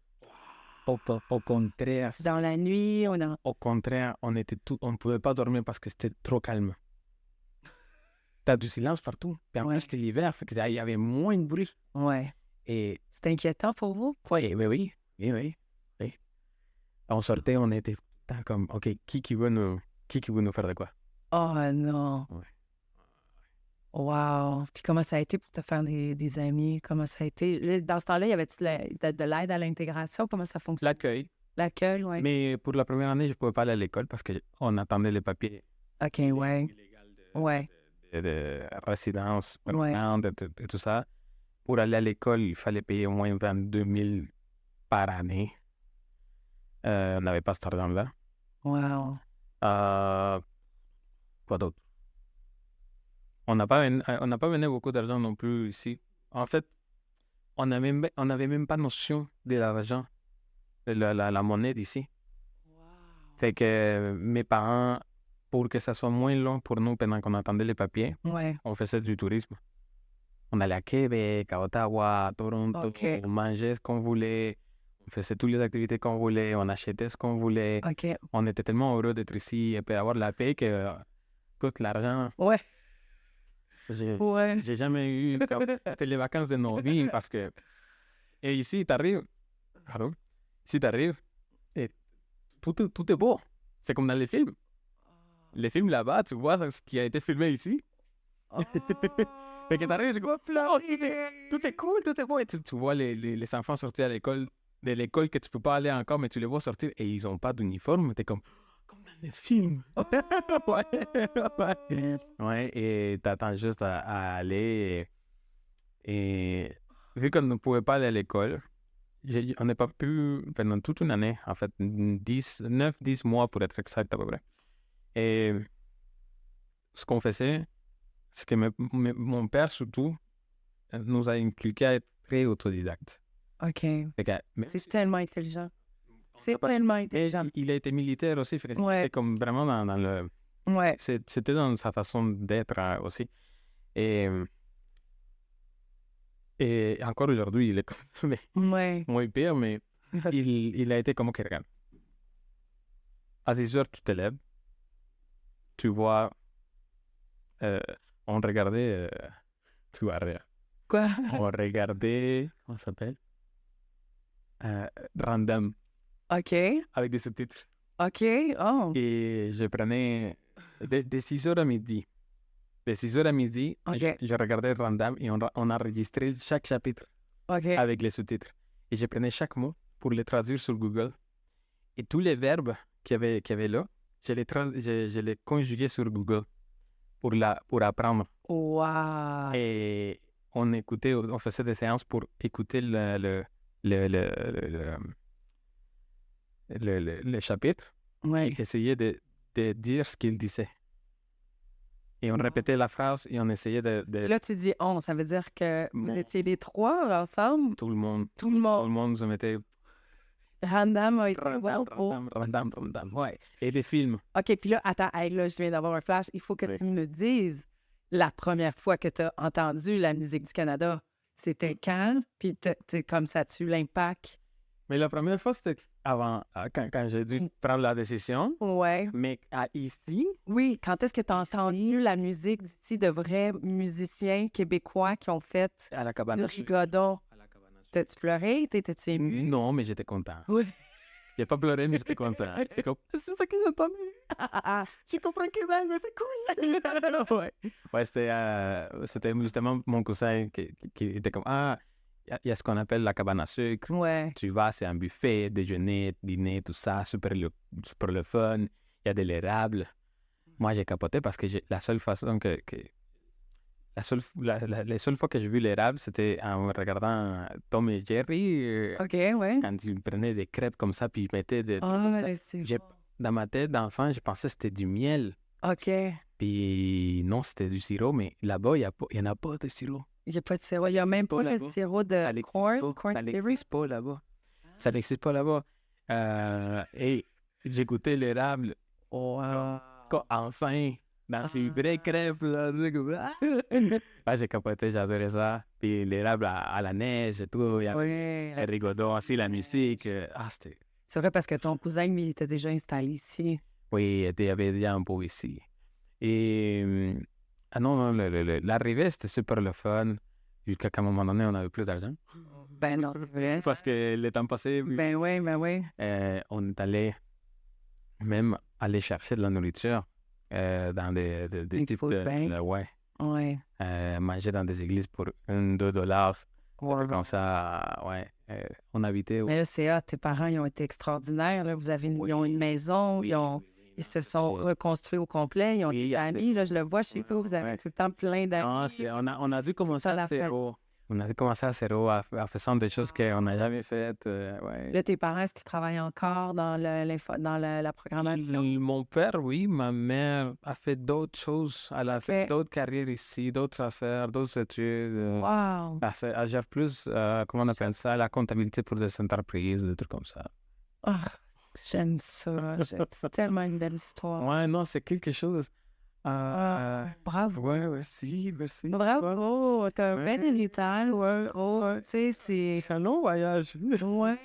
Au contraire. Dans la nuit, ou dans... Au contraire, on ne pouvait pas dormir parce que c'était trop calme. T'as du silence partout. Puis en Ouais. plus, c'était l'hiver, fait qu'il y avait moins de bruit. Ouais. Et C'est inquiétant pour vous? oui. On sortait, on était comme, OK, qui veut nous faire de quoi? Oh non! Wow! Puis comment ça a été pour te faire des amis? Comment ça a été? Là, dans ce temps-là, y avait-tu de l'aide à l'intégration? Comment ça fonctionne? L'accueil. L'accueil, oui. Mais pour la première année, je ne pouvais pas aller à l'école parce qu'on attendait les papiers OK, ouais. illégaux Ouais. de résidence Ouais. permanente et tout ça. Pour aller à l'école, il fallait payer au moins 22 000 par année. On n'avait pas cet argent-là. Wow. Quoi d'autre? On n'a pas mené beaucoup d'argent non plus ici. En fait, on n'avait même pas notion de l'argent, de la monnaie d'ici. Fait que mes parents, pour que ça soit moins long pour nous pendant qu'on attendait les papiers, Ouais. on faisait du tourisme. On allait à Québec, à Ottawa, à Toronto, OK. on mangeait ce qu'on voulait, on faisait toutes les activités qu'on voulait, on achetait ce qu'on voulait. OK. On était tellement heureux d'être ici et puis d'avoir de la paix que, écoute, l'argent, Ouais. j'ai jamais eu... C'était les vacances de nos vies parce que... Et ici, t'arrives... Pardon? Ici, t'arrives et tout est beau. C'est comme dans les films. Les films là-bas, tu vois ce qui a été filmé ici. Fait que t'arrives, tu vois, tout est cool, tout est beau. Et tu vois les enfants sortir à l'école, de l'école que tu peux pas aller encore, mais tu les vois sortir et ils ont pas d'uniforme. T'es comme dans les films. Ouais, et t'attends juste à aller. Et vu qu'on ne pouvait pas aller à l'école, on n'a pas pu, pendant toute une année, en fait, 9-10 mois pour être exact à peu près. Et ce qu'on faisait, c'est que mon père, surtout, nous a inculqué à être très autodidacte. OK. Fait que, C'est tellement intelligent. C'est tellement intelligent. Il a été militaire aussi, fait que Ouais. c'était comme vraiment dans le... Ouais. C'était dans sa façon d'être aussi. Et encore aujourd'hui, il est comme ça, mais Ouais. moins pire, mais il a été comme, OK, regarde. À 6 heures, tu te lèves. Tu vois... on regardait... tu vas rire. Quoi? On regardait... Comment ça s'appelle? Random, OK. avec des sous-titres. OK. Oh. Et je prenais de 6 heures à midi. De 6 heures à midi, OK. je regardais Random et on enregistrait chaque chapitre OK. avec les sous-titres. Et je prenais chaque mot pour les traduire sur Google. Et tous les verbes qu'il y avait là, je les conjuguais sur Google pour apprendre. Wow. Et on faisait des séances pour écouter le chapitre Ouais. et essayer de dire ce qu'il disait. Et on répétait la phrase et on essayait de... Là, tu dis on, ça veut dire que vous Bon. étiez les trois ensemble? Tout le monde. Tout le Tout monde. le monde se mettait... Random a été well pour... Random. Ouais. Et des films. OK, puis là, attends, hey, là, je viens d'avoir un flash. Il faut que Oui. tu me dises la première fois que tu as entendu la musique du Canada. C'était quand? Puis comme ça tue l'impact. Mais la première fois, c'était avant, quand j'ai dû prendre la décision. Ouais. Mais ici, Oui, quand est-ce que tu as entendu la musique d'ici de vrais musiciens québécois qui ont fait à la cabane du à sucre. rigodon? À la cabane à sucre. T'as-tu pleuré? T'étais-tu ému? Non, mais j'étais content. Oui. J'ai pas pleuré, mais j'étais content. C'est comme, c'est ça que j'ai entendu. Je comprends que dalle, mais c'est cool. Ouais, c'était justement mon cousin qui était comme, il y a ce qu'on appelle la cabane à sucre. Ouais. Tu vas, c'est un buffet, déjeuner, dîner, tout ça, super le fun. Il y a de l'érable. Moi, j'ai capoté parce que la seule façon les seules fois que j'ai vu l'érable, c'était en regardant Tom et Jerry. OK, ouais. Quand ils prenaient des crêpes comme ça, puis ils mettaient des... Ah, là, c'est J'ai- Dans ma tête d'enfant, je pensais que c'était du miel. OK. Puis non, c'était du sirop, mais là-bas, il n'y en a pas de sirop. Il n'y a pas de sirop. Il n'y a même pas le là-bas. sirop Ça de n'existe corn pas. Ça syrup. n'existe pas là-bas. Ça n'existe pas là-bas. Et j'écoutais l'érable Wow. enfin dans ses vraies crêpes. Là, tu sais, comme, j'ai capoté, j'adorais ça. Puis l'érable à la neige et tout. Il y avait Oui. le rigodon aussi, la musique. C'était... C'est vrai parce que ton cousin, lui, il était déjà installé ici. Oui, il y avait déjà un beau ici. Et... non, l'arrivée, c'était super le fun. Jusqu'à un moment donné, on n'avait plus d'argent. Ben non, c'est vrai. Parce que le temps passé, Ben oui, ben oui. on est allé même aller chercher de la nourriture dans des Des types food banks. ouais. Ouais. Manger dans des églises pour 1, $2, Ouais. comme ça, on habitait. Mais là, c'est hot. Tes parents, ils ont été extraordinaires. Là. Ils ont une maison, ils se sont reconstruits au complet, ils ont des amis. Là, je le vois chez vous, vous avez tout le temps plein d'amis. Non, on a dû commencer ça la à fait. zéro. On a dû commencer à zéro, en faisant des choses qu'on n'a jamais faites. Là, tes parents, est-ce qu'ils travaillent encore dans la programmation? Mon père, oui. Ma mère a fait d'autres choses. Elle a fait d'autres carrières ici, d'autres affaires, d'autres études. Wow! Elle gère plus, comment on appelle ça, la comptabilité pour des entreprises, des trucs comme ça. Ah, j'aime ça. C'est tellement une belle histoire. Ouais, non, c'est quelque chose. Bravo. Ouais, merci. Bravo, t'as un bel héritage. Tu sais, C'est un long voyage. Ouais.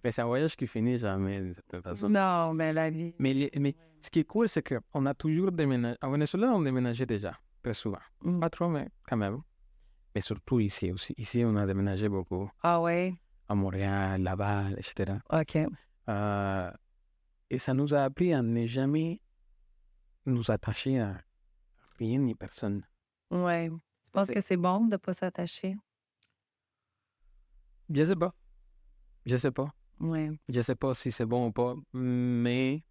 Mais c'est un voyage qui finit jamais, d'une certaine façon. Non, mais la vie. Mais ce qui est cool, c'est qu'on a toujours déménagé. Au Venezuela, on déménageait déjà, très souvent. Pas trop, mais quand même. Mais surtout ici aussi. Ici, on a déménagé beaucoup. Ah ouais? À Montréal, Laval, etc. OK. Et ça nous a appris à ne jamais nous attacher à rien ni personne. Ouais. Tu penses que c'est bon de ne pas s'attacher? Je sais pas. Ouais. Je sais pas si c'est bon ou pas, mais...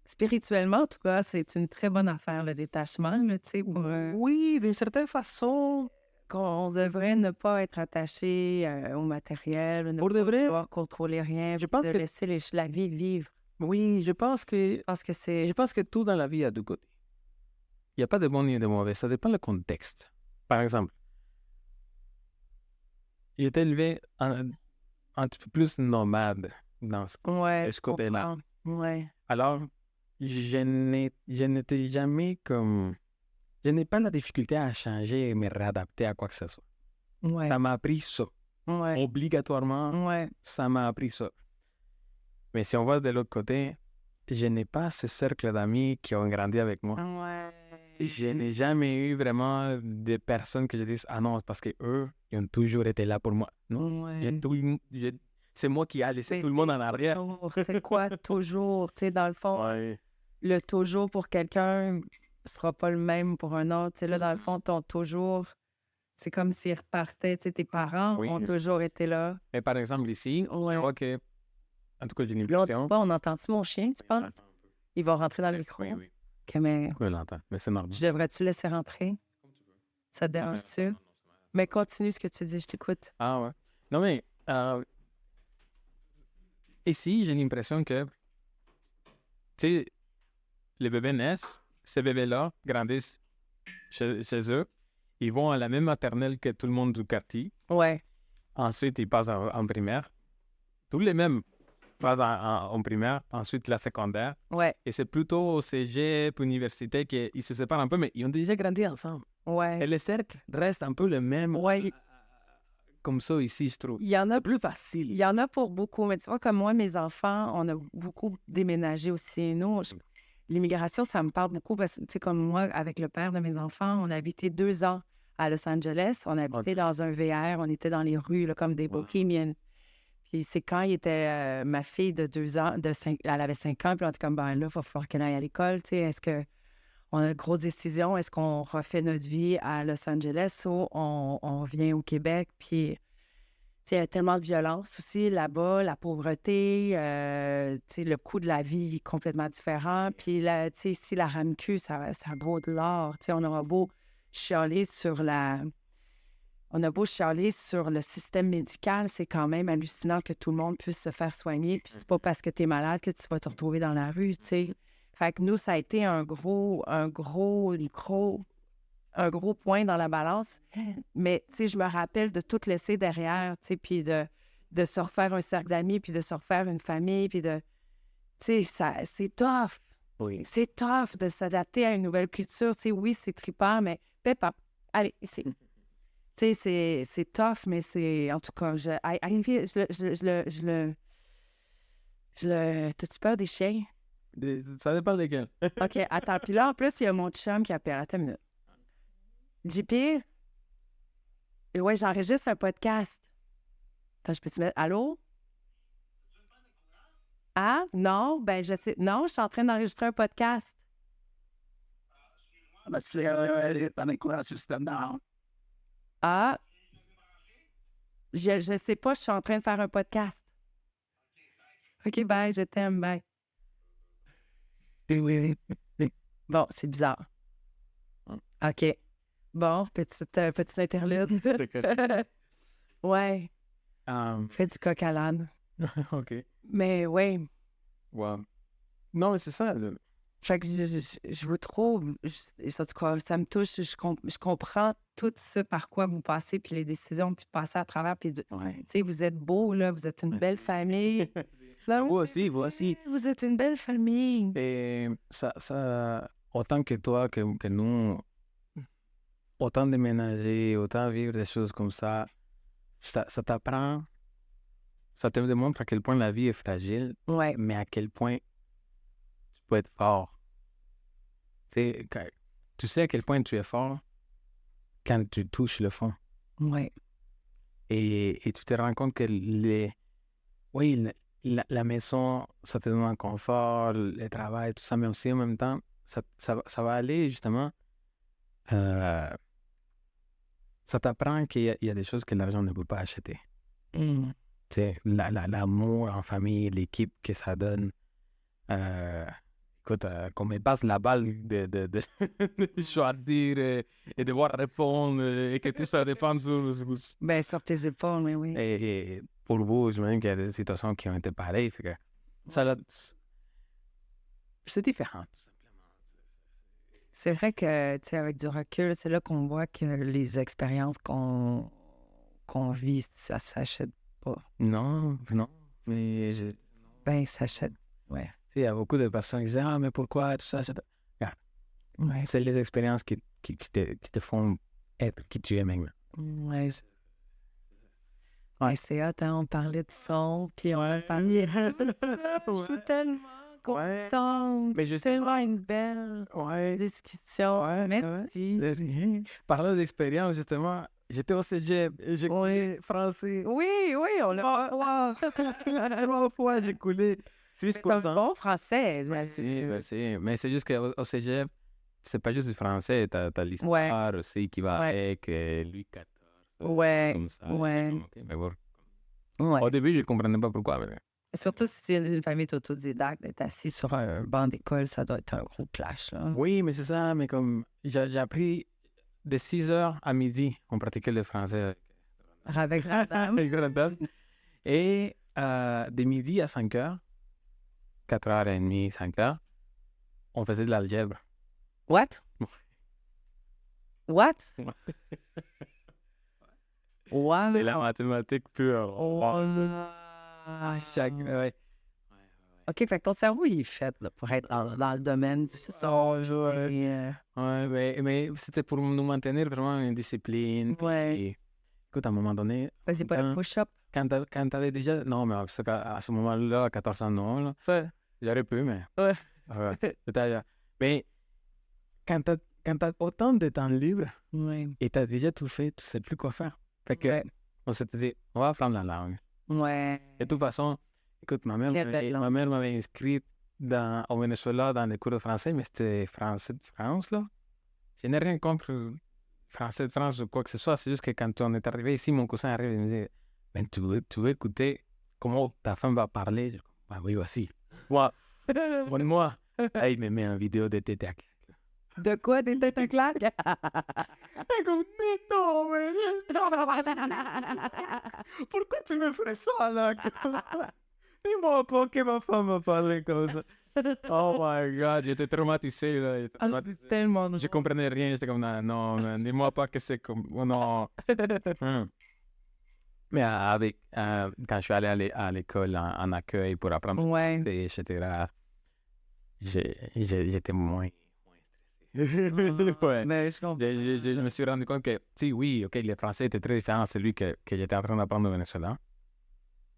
Spirituellement, en tout cas, c'est une très bonne affaire, le détachement, là, tu sais, pour... Oui, d'une certaine façon. qu'on devrait ne pas être attaché au matériel, ne Pour de pas vrai, vouloir contrôler rien, je pense de que... laisser la vie vivre. Oui, je pense que tout dans la vie a deux côtés. Il n'y a pas de bon ni de mauvais, ça dépend du contexte. Par exemple, il est élevé un petit peu plus nomade dans ce côté-là. Ouais. Alors, je n'étais jamais comme... Je n'ai pas la difficulté à changer et me réadapter à quoi que ce soit. Ouais. Ça m'a appris ça. Ouais. Obligatoirement, Ouais. ça m'a appris ça. Mais si on va de l'autre côté, je n'ai pas ce cercle d'amis qui ont grandi avec moi. Ouais. Je n'ai jamais eu vraiment des personnes que je dise « Ah non, parce qu'eux, ils ont toujours été là pour moi. » Non, Ouais. c'est moi qui ai laissé Mais tout le monde en arrière. toujours, c'est quoi toujours? Tu sais, dans le fond, Ouais. le toujours pour quelqu'un sera pas le même pour un autre. Tu sais, là, dans le fond, ton toujours, c'est comme s'il repartait. Tu sais, tes parents ont toujours été là. Mais par exemple, ici, je vois que... En tout cas, j'ai une Là, impression. on entend-tu mon chien, tu penses? Il va rentrer dans le micro? Oui, oui. OK, mais Oui, l'entend, mais c'est normal. je devrais-tu laisser rentrer? Ça te dérange-tu? Mais continue ce que tu dis, je t'écoute. Ah ouais. Non, mais ici, j'ai l'impression que, tu sais, les bébés naissent, ces bébés-là grandissent chez eux, ils vont à la même maternelle que tout le monde du quartier. Ouais. Ensuite, ils passent en primaire. Tous les mêmes passent en primaire, ensuite la secondaire. Ouais. Et c'est plutôt au cégep, université, qu'ils se séparent un peu, mais ils ont déjà grandi ensemble. Ouais. Et le cercle reste un peu le même. Ouais. Comme ça ici, je trouve. Il y en a C'est plus facile. Il y en a pour beaucoup, mais tu vois, comme moi, mes enfants, on a beaucoup déménagé aussi. Nous, l'immigration, ça me parle beaucoup parce que, tu sais, comme moi, avec le père de mes enfants, on a habité 2 ans à Los Angeles. On a habité dans un VR, on était dans les rues, là, comme des bohémiennes. Puis c'est quand il était ma fille de 2 ans, elle avait 5 ans, puis on était comme, ben là, il va falloir qu'elle aille à l'école, tu sais, est-ce que on a une grosse décision, est-ce qu'on refait notre vie à Los Angeles ou on vient au Québec, puis... Il y a tellement de violence aussi là-bas, la pauvreté, le coût de la vie est complètement différent. Puis ici, la RAMQ, ça vaut de l'or. On aura beau chialer sur le système médical, c'est quand même hallucinant que tout le monde puisse se faire soigner. Puis c'est pas parce que tu es malade que tu vas te retrouver dans la rue, tu sais. Fait que nous, ça a été un gros point dans la balance. Mais, tu sais, je me rappelle de tout laisser derrière, tu sais, puis de se refaire un cercle d'amis, puis de se refaire une famille, puis de... Tu sais, c'est tough. Oui. C'est tough de s'adapter à une nouvelle culture. Tu sais, oui, c'est trippant, mais... Pépap, allez, ici. Tu sais, c'est tough, mais c'est... En tout cas, T'as-tu peur des chiens? Ça dépend desquels. OK, attends. Puis là, en plus, il y a mon chum qui appelle. Attends une minute. JP? Ouais, j'enregistre un podcast. Attends, je peux-tu mettre... Allô? Ah? Non? Ben, je sais... Non, je suis en train d'enregistrer un podcast. parce que dans quoi, justement. Ah, je sais pas, je suis en train de faire un podcast. OK, bye, je t'aime, bye. Bon, c'est bizarre. OK. Bon, petite interlude. Ouais, fais du coq à l'âne. OK. Mais ouais, Wow. Non, mais c'est ça. fait que je vous trouve, en tout cas, ça me touche, je comprends tout ce par quoi vous passez, puis les décisions, puis passer à travers, puis tu sais, vous êtes beaux, là, vous êtes une belle famille. Là, Vous aussi, vous aussi. Vous êtes une belle famille. Et autant que toi, que nous, autant déménager, autant vivre des choses comme ça t'apprend, ça te démontre à quel point la vie est fragile, Ouais, mais à quel point tu peux être fort. Tu sais à quel point tu es fort quand tu touches le fond. ouais, Et tu te rends compte que la maison, ça te donne un confort, le travail, tout ça, mais aussi en même temps, ça va aller justement. Ça t'apprend qu'il y a des choses que l'argent ne peut pas acheter. Mm. Tu sais, l'amour en famille, l'équipe que ça donne. Écoute, qu'on me passe la balle de choisir et devoir répondre et que tout ça dépend sur. Ben, sur tes épaules, mais oui. Et pour vous, j'imagine qu'il y a des situations qui ont été pareilles. Fait que c'est différent, tout simplement. C'est vrai que, tu sais, avec du recul, c'est là qu'on voit que les expériences qu'on vit, ça s'achète pas. Non, mais Ben, ça s'achète, ouais. il y a beaucoup de personnes qui disent ah, mais pourquoi tout ça? Regarde, Ouais, c'est les expériences qui te font être qui tu es maintenant. ouais. Ouais, c'est hot, hein, on parlait de son, puis on a parlé de ça. Je suis tellement contente. Mais justement- tellement une belle Ouais. discussion. Ouais, Merci. De rien. Parlant d'expérience, justement, j'étais au cégep, j'ai coulé français. Oui, on l'a. 3 fois, j'ai coulé. C'est un bon français. Merci. Mais c'est juste qu'au cégep, c'est pas juste du français, t'as l'histoire aussi qui va avec Louis XIV. Ouais, Comme ça. ouais. Ok, mais bon. Ouais. Au début, je comprenais pas pourquoi. Mais... Surtout si tu viens d'une famille autodidacte, d'être assis sur un banc d'école, ça doit être un gros clash, là. Oui, mais c'est ça, mais comme j'ai appris de 6h à midi, on pratiquait le français Avec sa dame. avec la dame. Et de midi à 5h, 4h30, 5h, on faisait de l'algèbre. What? Wow. C'est la mathématique pure. Ouais. OK, fait que ton cerveau, il est fait là, pour être dans le domaine du son. Ouais, mais c'était pour nous maintenir vraiment une discipline. Ouais. Et, écoute, à un moment donné, Vas-y, pas le push-up. quand t'avais déjà... Non, mais à ce moment-là, à 14 ans, non. Là, j'aurais pu, mais... Ouais. Mais quand t'as autant de temps libre Ouais. et t'as déjà tout fait, tu sais plus quoi faire. Fait que on s'était dit, on va apprendre la langue. Ouais. Et de toute façon, écoute, ma mère m'avait inscrite au Venezuela dans des cours de français, mais c'était français de France, là. Je n'ai rien contre français de France ou quoi que ce soit. C'est juste que quand on est arrivé ici, mon cousin arrive et me dit, ben, tu veux écouter comment ta femme va parler? Je dis, bah oui, voici. Moi, moi. Il me met une vidéo de tête à claque. De quoi, des têtes à claque? Comme, non, mais... Pourquoi tu me ferais ça, là? Dis-moi pas que ma femme m'a parlé comme ça. Oh my God, j'étais traumatisé, là. C'est tellement drôle. Je comprenais rien, j'étais comme, non, dis-moi pas que c'est comme... Oh, non. Mais quand je suis allé à l'école en accueil pour apprendre, etc., j'étais moins stressé. Ouais. Mais je comprends. Je me suis rendu compte que, oui, OK, le français était très différent de celui que j'étais en train d'apprendre au Venezuela.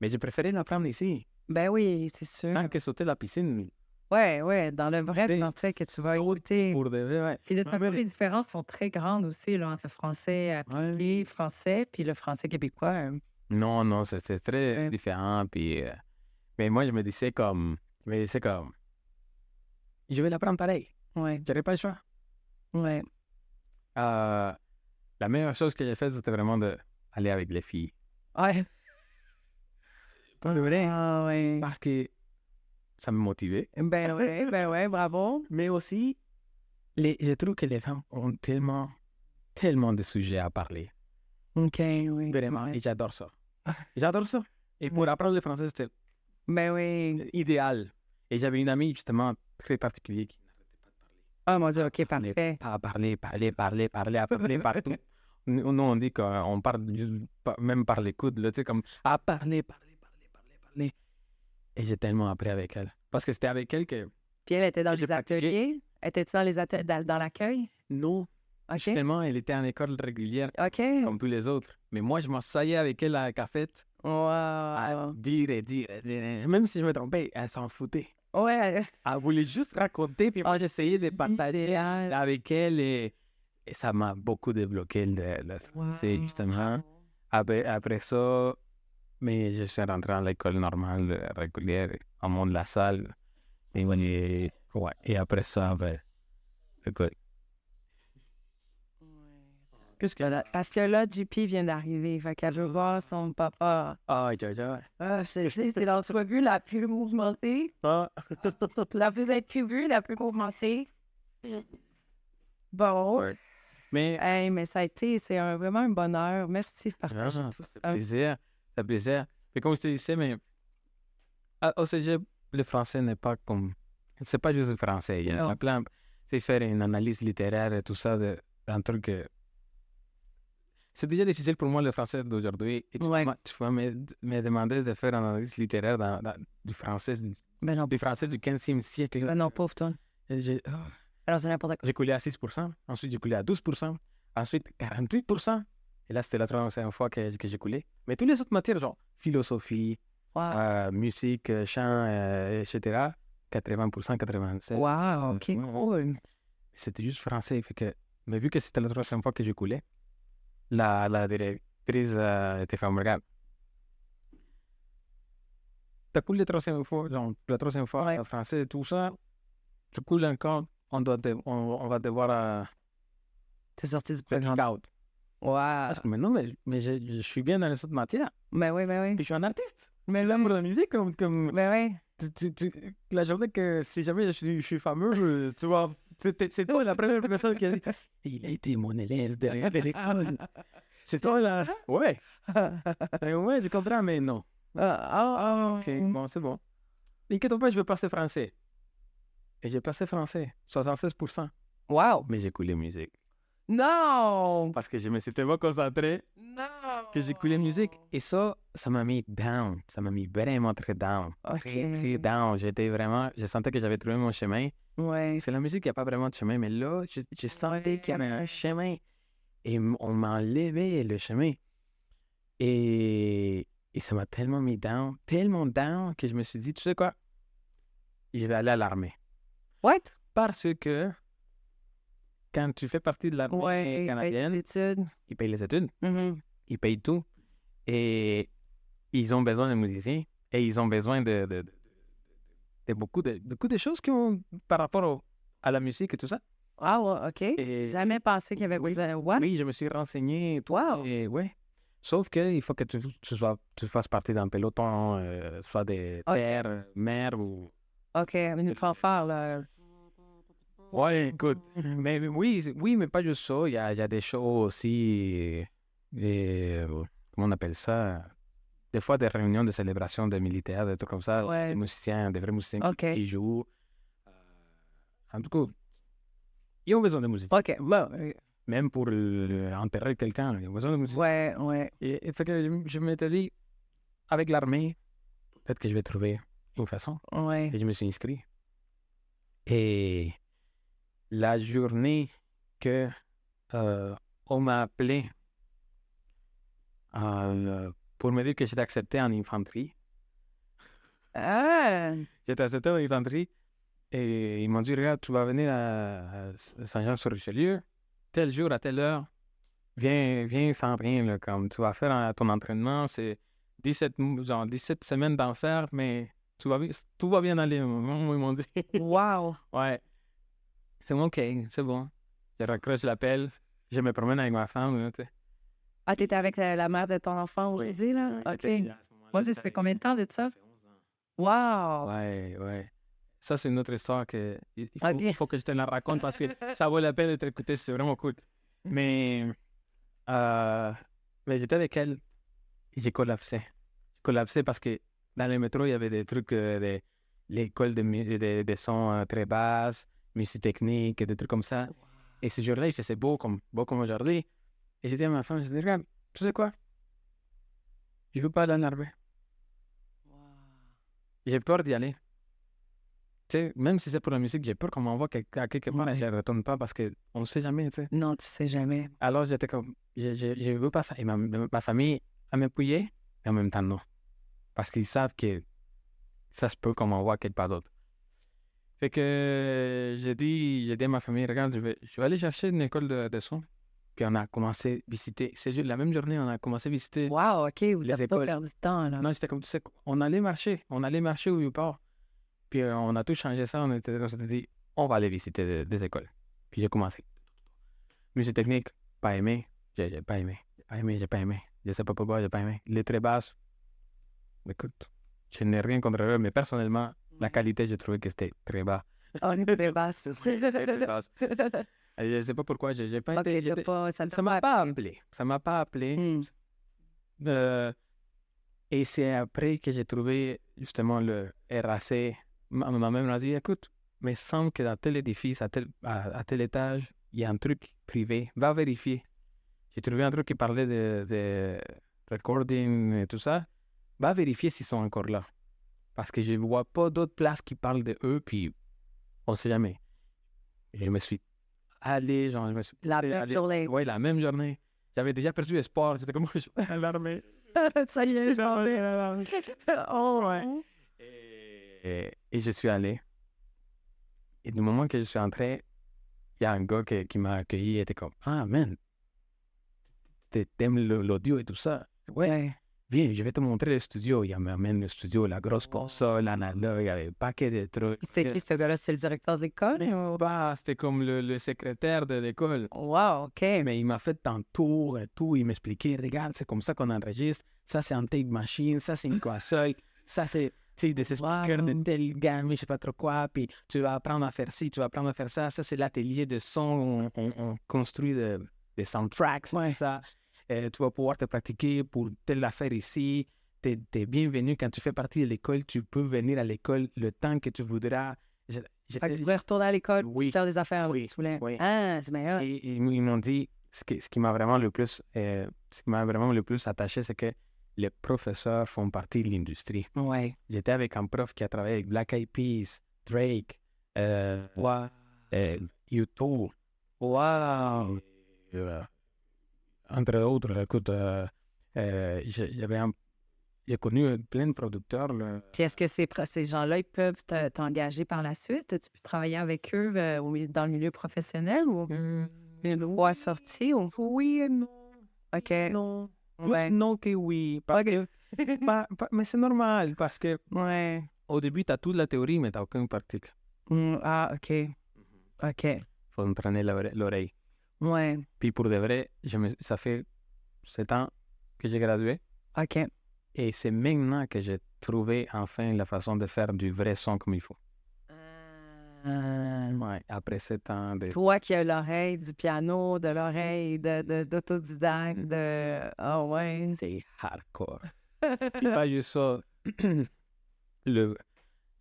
Mais j'ai préféré l'apprendre ici. Ben oui, c'est sûr. Tant que sauter la piscine. Ouais, dans le vrai français que tu vas écouter. Pour de vrai, ouais. Puis de toute façon, les différences sont très grandes aussi là, entre le français appliqué, français, puis le français québécois. Non, c'est très différent. Puis, mais moi, je me disais comme, je vais l'apprendre pareil. Ouais. J'aurais pas le choix. Ouais. La meilleure chose que j'ai faite, c'était vraiment d'aller avec les filles. Ouais. Pas de vrai. Ah, ouais. Parce que ça me motivait. Ben ouais, bravo. Mais aussi, je trouve que les femmes ont tellement de sujets à parler. OK, oui. Vraiment. Et j'adore ça. J'adore ça. Et pour apprendre le français, c'était Ben oui. idéal. Et j'avais une amie, justement, très particulière qui n'arrêtait pas de parler. Ah, mon Dieu, OK, parfait. Pas parler, à parler partout. Nous, on dit qu'on parle même par les coudes, là, tu sais, comme à parler. Et j'ai tellement appris avec elle. Parce que c'était avec elle que Puis elle était dans j'ai les pratiqué. ateliers? Étais-tu dans les ateliers, dans l'accueil? Non, OK. justement, elle était en école régulière OK. comme tous les autres. Mais moi, je m'asseyais avec elle à la cafette à Wow. dire. Même si je me trompais, elle s'en foutait. Ouais. Elle voulait juste raconter, puis moi, j'essayais de partager idéal. avec elle. Et ça m'a beaucoup débloqué le français, justement. Après ça, mais je suis rentré à l'école normale, régulière, en monde de la salle. Et après ça, ben, écoute. Qu'est-ce que... Parce que là, JP vient d'arriver. Fait qu'elle veut voir son papa. Ah, C'est l'entrevue la plus mouvementée. La plus imprévue, la plus mouvementée. Bon. Ouais. Mais Hey, mais ça a été, vraiment un bonheur. Merci de partager tout c'est ça. plaisir. C'est plaisir. Mais comme je te disais, mais au cégep, le français n'est pas comme... C'est pas juste le français. Il y Non. a plein... C'est faire une analyse littéraire et tout ça, un truc... C'est déjà difficile pour moi le français d'aujourd'hui. Et Ouais. tu vas me demander de faire une analyse littéraire du français Ben non, du 15e siècle. ben non, pauvre toi. J'ai Alors, c'est n'importe quoi. j'ai coulé à 6%, ensuite j'ai coulé à 12%, ensuite 48%. Et là, c'était la troisième fois que j'ai coulé. Mais toutes les autres matières, genre philosophie, Wow. musique, chant, etc., 80%, 87%. Wow, OK, ouais. cool. C'était juste français. Fait que... Mais vu que c'était la troisième fois que j'ai coulé, la directrice était comme, regarde, t'as coulé la troisième fois Ouais. en français, tout ça, tu coules encore, on va devoir T'es sorti du faire programme. out. Wow. Mais non, mais je suis bien dans les autres matières. Ben oui. Puis je suis un artiste. Mais Là, pour la musique, comme Ben oui. la journée que si jamais je suis fameux, tu vois, c'est toi la première personne qui a dit il a été mon élève derrière l'école. C'est toi là. Ouais. Ouais, je comprends, mais non. Ok, bon, c'est bon. Inquiète pas, je vais passer français. Et j'ai passé français, 76%. Wow. Mais j'ai coulé musique. Non. Parce que je me suis tellement concentré Non. que j'ai coulé musique. Et ça m'a mis down. Ça m'a mis vraiment très down. OK. Très down. Je sentais que j'avais trouvé mon chemin. Ouais. C'est la musique, il n'y a pas vraiment de chemin. Mais là, je sentais qu'il y avait un chemin. Et on m'a enlevé le chemin. Et ça m'a tellement mis down, que je me suis dit, tu sais quoi? Je vais aller à l'armée. What? Parce que quand tu fais partie de l'armée Ouais, canadienne, les études. ils payent les études, Mhm. ils payent tout. Et ils ont besoin de musiciens. Et ils ont besoin de beaucoup de choses qui ont par rapport à la musique et tout ça. Ah, ouais, OK. Et- Jamais pensé qu'il y avait Oui. besoin. What? Oui, je me suis renseigné et tout. Wow. Et ouais. Sauf qu'il faut que tu fasses partie d'un peloton, soit des Ok. terres, mer ou... OK, une fanfare, là. Ouais, écoute. Mais oui, mais pas juste ça. Il y a des shows aussi. Comment on appelle ça? Des fois, des réunions de célébration de militaires, des trucs comme ça. Ouais. Des musiciens, des vrais musiciens Ok. qui jouent. En tout cas, ils ont besoin de musique. OK, bon. Même pour enterrer quelqu'un, ils ont besoin de musique. Ouais. Et fait que je m'étais dit, avec l'armée, peut-être que je vais trouver une façon. Ouais. Et je me suis inscrit. Et la journée que on m'a appelé pour me dire que j'étais accepté en infanterie, Ah! j'étais accepté en infanterie et ils m'ont dit, regarde, tu vas venir à Saint-Jean-sur-Richelieu, tel jour à telle heure, viens sans rien, là, comme tu vas faire ton entraînement, c'est 17 semaines d'enfer, mais tout va bien aller. Ils m'ont dit. Wow! Ouais. C'est bon, OK, c'est bon. je raccroche l'appel, je me promène avec ma femme, là, tu sais. Ah, t'étais avec la mère de ton enfant Oui. aujourd'hui, là? Oui, OK. j'étais- à ce moment-là, Mon Dieu, ça j'étais fait combien de temps de ça? ça fait 11 ans. Wow! Ouais, ouais. Ça, c'est une autre histoire que OK. faut que je te la raconte parce que ça vaut la peine d'être écouté, c'est vraiment cool. Mais, euh, mais j'étais avec elle et j'ai collapsé. J'ai collapsé parce que dans le métro, il y avait des trucs, l'école de son très basse, musique technique, des trucs comme ça. Et ce jour-là, il faisait beau comme aujourd'hui. Et j'ai dit à ma femme, je dis, regarde, tu sais quoi? Je veux pas aller en armée. J'ai peur d'y aller. Tu sais, même si c'est pour la musique, j'ai peur qu'on m'envoie à quelque part et je ne retourne pas parce qu'on ne sait jamais, tu sais. Non, tu sais jamais. Alors, j'étais comme, je veux pas ça. Et ma famille a m'appuyé, et en même temps, non. Parce qu'ils savent que ça se peut qu'on m'envoie quelque part d'autre. Fait que j'ai dit à ma famille, regarde, je vais aller chercher une école de son. Puis on a commencé à visiter. La même journée, on a commencé à visiter Wow, OK, vous les n'avez pas écoles. perdu de temps, là. Non, j'étais comme, tu sais, on allait marcher au Vieux-Port. Puis on a tout changé ça, on s'était dit, on va aller visiter des écoles. Puis j'ai commencé. Musique technique, pas aimé, j'ai pas aimé, j'ai pas aimé. Je sais pas pourquoi, j'ai pas aimé. Les très basses, écoute, je n'ai rien contre eux, mais personnellement, la qualité, j'ai trouvé que c'était très bas. On est très basse. Très basse. Je sais pas pourquoi, j'ai pas OK, été... ça Ça m'a pas appelé. Ça m'a pas appelé. Hmm. Et c'est après que j'ai trouvé justement le RAC. Ma mère m'a dit, écoute, mais il semble que dans tel édifice, à tel étage, il y a un truc privé. Va vérifier. J'ai trouvé un truc qui parlait de recording et tout ça. Va vérifier s'ils sont encore là. Parce que je ne vois pas d'autres places qui parlent de eux, puis on ne sait jamais. Je me suis allé, genre, je me suis La poussé à même aller- journée. Ouais, la même journée. J'avais déjà perdu espoir. J'étais comme, je vais à l'armée. Ça y est, j'en ai. Oh, Ouais. Et je suis allé. Et du moment que je suis entré, il y a un gars qui m'a accueilli et était comme, ah, man, t'aimes l'audio et tout ça? Ouais. Viens, je vais te montrer le studio. Il m'amène le studio, la grosse console, l'analogue, il y avait un paquet de trucs. Puis c'était qui, ce gars-là? C'est le directeur de l'école? ou- Bah, c'était comme le secrétaire de l'école. Wow, OK. Mais il m'a fait un tour et tout. Il m'expliquait, regarde, c'est comme ça qu'on enregistre. Ça, c'est un tape machine. Ça, c'est une console. Ça, c'est des speakers de telle gamme, je sais pas trop quoi. Puis tu vas apprendre à faire ci, tu vas apprendre à faire ça. Ça, c'est l'atelier de son. On construit des soundtracks, tout ça. Tu vas pouvoir te pratiquer pour telle affaire ici. T'es bienvenu quand tu fais partie de l'école. Tu peux venir à l'école le temps que tu voudras. Fait que tu pourrais retourner à l'école Oui. faire des affaires Oui. si tu voulais. Oui. Ah, c'est meilleur. Et ils m'ont dit, ce qui m'a vraiment le plus, attaché, c'est que les professeurs font partie de l'industrie. Ouais. J'étais avec un prof qui a travaillé avec Black Eyed Peas, Drake, U2. Wow. Entre autres, écoute, j'ai connu plein de producteurs. Là. Puis est-ce que ces gens-là, ils peuvent t'engager par la suite? Tu peux travailler avec eux dans le milieu professionnel ou une fois sorti? Ou... Oui et non. OK. Non. Ouais. Non que oui. Parce que, mais c'est normal parce que Ouais. au début, tu as toute la théorie, mais tu n'as aucune pratique. Ah, OK. OK. Il faut entraîner l'oreille. Ouais. Puis pour de vrai, ça fait 7 ans que j'ai gradué. OK. Et c'est maintenant que j'ai trouvé enfin la façon de faire du vrai son comme il faut. Ouais, après 7 ans de... Toi qui as l'oreille du piano, de l'oreille d'autodidacte, de... Ah ouais. C'est hardcore. Puis pas juste ça.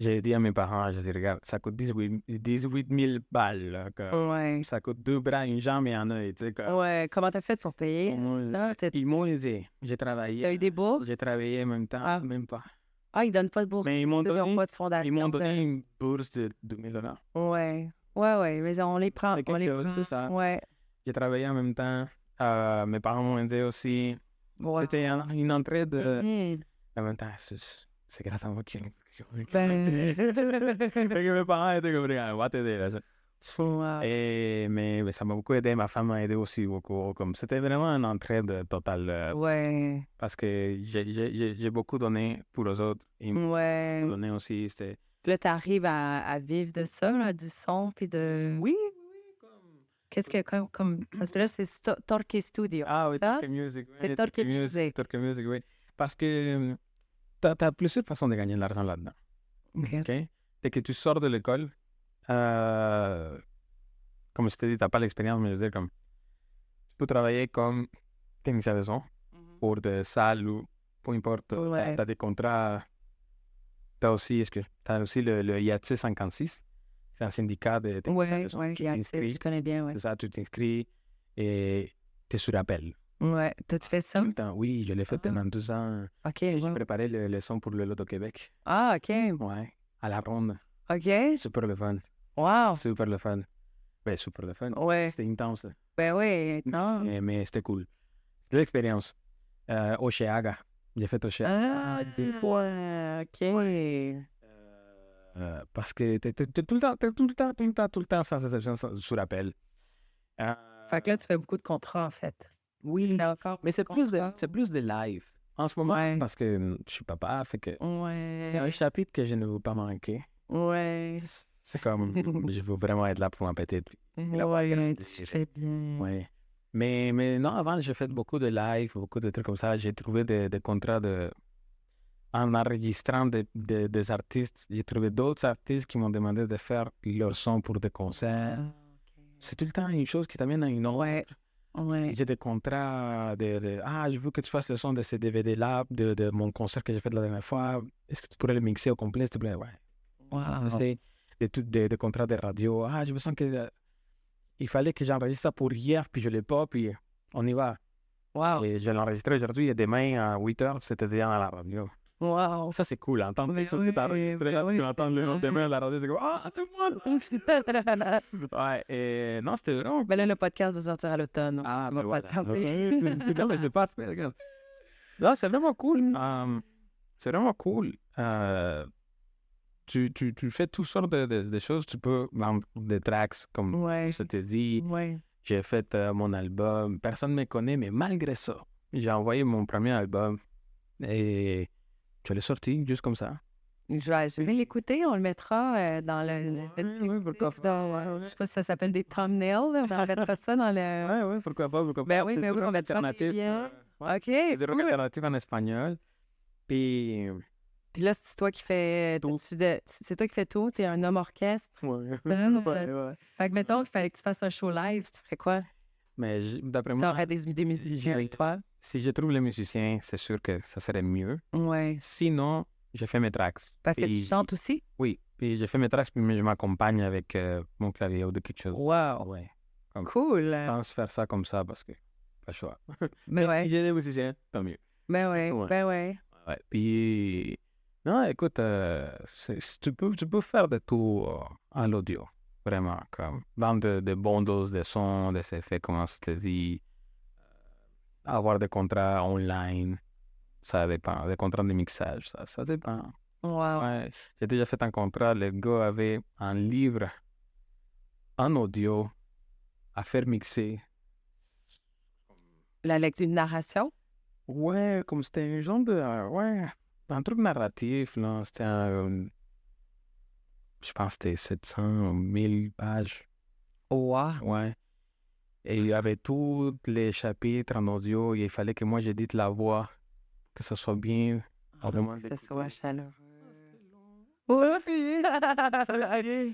J'ai dit à mes parents, j'ai dit, regarde, ça coûte 18 000 balles. Là, Ouais. ça coûte 2 bras, une jambe et un œil. Tu sais, quoi. Ouais. Comment t'as fait pour payer ça? Ils m'ont aidé. J'ai travaillé. T'as eu des bourses? J'ai travaillé en même temps, Ah. même pas. Ah, ils donnent pas de bourse. Mais ils m'ont donné, pas de fondation. ils m'ont donné une bourse de 2 000 $. Ouais. Ouais, mais on les prend. C'est On les quelque chose, prend. c'est ça. Ouais. J'ai travaillé en même temps. Mes parents m'ont aidé aussi. Ouais. C'était une entraide. Mhm. En même temps, c'est grâce à moi qui... Ben... Fait que mes parents étaient comme, regarde, on va t'aider. Là. Wow. Mais ça m'a beaucoup aidé. Ma femme m'a aidé aussi beaucoup. C'était vraiment une entraide totale. Ouais. Parce que j'ai beaucoup donné pour les autres. Ils m'ont Ouais. donné aussi. Puis là, t'arrives à vivre de ça, là, du son, puis de... Oui, comme... Qu'est-ce que comme... Parce que là, c'est Torque Studio. Ah oui, ça? Torque Music. Oui, C'est Torque Music. Torque Music, oui. Parce que tu as plusieurs façons de gagner de l'argent là-dedans. OK. OK? Dès que tu sors de l'école, comme je t'ai dit, tu n'as pas l'expérience, mais je veux dire, comme, tu peux travailler comme technicien de son pour des salles ou peu importe. Tu Ouais. as des contrats. Tu as aussi, le IATC 56. C'est un syndicat de techniciens de Ouais, son. ouais, Tu t'inscris, je connais bien, ouais. c'est ça, tu t'inscris et tu es sur appel. Ouais. T'as-tu fait ça? Tout le temps. Oui, je l'ai fait Ah. pendant 2 ans. OK. Et j'ai ouais. préparé le son pour le Loto Québec. Ah, OK. Ouais, à la ronde. OK. Super le fun. Wow. Super le fun. Ben, super le fun. Ouais. C'était intense, là. Ben oui, non. Mais c'était cool. C'était l'expérience. Oshéaga. J'ai fait Oshéaga. Ah, des fois. OK. Parce que t'es tout le temps sur appel. Fait que là, tu fais beaucoup de contrats, en fait. Oui, Là encore. mais c'est plus de live. En ce moment, Ouais. parce que je suis papa, fait que c'est un Ouais. chapitre que je ne veux pas manquer. Ouais. C'est comme, je veux vraiment être là pour m'empêter. Ouais, tu fais bien. Ouais. Mais non, avant, j'ai fait beaucoup de live, beaucoup de trucs comme ça. J'ai trouvé des contrats en enregistrant des artistes. J'ai trouvé d'autres artistes qui m'ont demandé de faire leur son pour des concerts. Ah, C'est tout le temps une chose qui t'amène à une autre. Ouais. Ouais. J'ai des contrats je veux que tu fasses le son de ces DVD-là, de mon concert que j'ai fait la dernière fois. Est-ce que tu pourrais le mixer au complet, s'il te plaît? Ouais. Wow. C'est des contrats de radio. Je me sens que il fallait que j'enregistre ça pour hier, puis je l'ai pas, puis on y va. Wow. Et je l'ai enregistré aujourd'hui et demain à 8h, c'était déjà à la radio. Wow. Ça, c'est cool, entendre Mais quelque chose que tu as enregistré, oui, tu l'entends le c'est lendemain à la radio, c'est comme c'est moi ça! Ouais, et non, c'était vraiment. Ben là, le podcast va sortir à l'automne. Donc tu vas voilà. patienter. Non, mais c'est parfait, regarde. Non, c'est vraiment cool. C'est vraiment cool. Tu fais toutes sortes de choses. Tu peux, des tracks, comme Ouais. je t'ai dit. Ouais. J'ai fait mon album. Personne ne me connaît, mais malgré ça, j'ai envoyé mon premier album et je l'ai sorti juste comme ça. Je vais l'écouter, on le mettra dans le oui, pourquoi descriptif, je sais pas si ça s'appelle des thumbnails, là, mais on mettra ça dans le... Ouais, pourquoi pas. Ben oui, C'est ben oui, toujours on mettra des alternatif, liens. ouais. OK, C'est des cool. alternatives en espagnol. Puis, Puis là, c'est toi qui fais... Tout. C'est toi qui fais tout, t'es un homme orchestre. ouais. Ouais. Fait que mettons qu'il fallait que tu fasses un show live, tu ferais quoi? Mais d'après moi, T'aurais des musiciens avec toi? si je trouve les musiciens, c'est sûr que ça serait mieux. Ouais. Sinon, je fais mes tracks. Parce que tu Puis- chantes aussi? Oui, puis je fais mes tracks, puis je m'accompagne avec mon clavier ou de quelque chose. Wow. Ouais. Cool. Je pense faire ça comme ça parce que pas le choix. Ben Si ouais. j'ai des musiciens, tant mieux. Ben ouais. Ouais. Ben ouais. Ouais. Puis, non, écoute, tu peux faire de tout à l'audio. Vraiment, comme vendre des bundles, des sons, des effets, comme je te dis, avoir des contrats online, ça dépend. Des contrats de mixage, ça dépend. Wow. Ouais. J'ai déjà fait un contrat, le gars avait un livre en audio à faire mixer. La lecture, une narration? Ouais, comme c'était un genre de... ouais, un truc narratif, là. C'était je pense que c'était 700 1000 pages. Wow. Ouais. Et il y avait tous les chapitres en audio. Et il fallait que moi, j'édite la voix, que ça soit bien. Vraiment Que ça d'écouter. soit chaleureux. Ouais.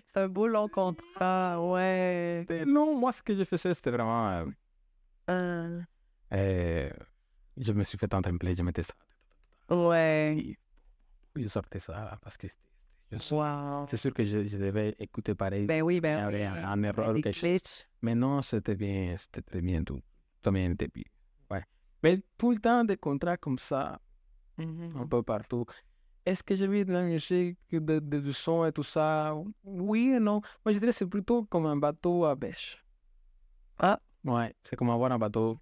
C'est un beau long contrat, ouais. C'était long. Moi, ce que je faisais, c'était vraiment... je me suis fait un template, je mettais ça. Ouais. Je sortais ça parce que Wow. c'est sûr que je devais écouter pareil. Ben oui, Il y ben avait oui. un erreur ou Des quelque chose. glitches. Mais non, c'était très bien tout. Tout bien été bien. Ouais. Mais tout le temps des contrats comme ça, un peu partout. Est-ce que j'ai vu de la musique, du son et tout ça? Oui et non. Moi, je dirais que c'est plutôt comme un bateau à pêche. Ah. Ouais, c'est comme avoir un bateau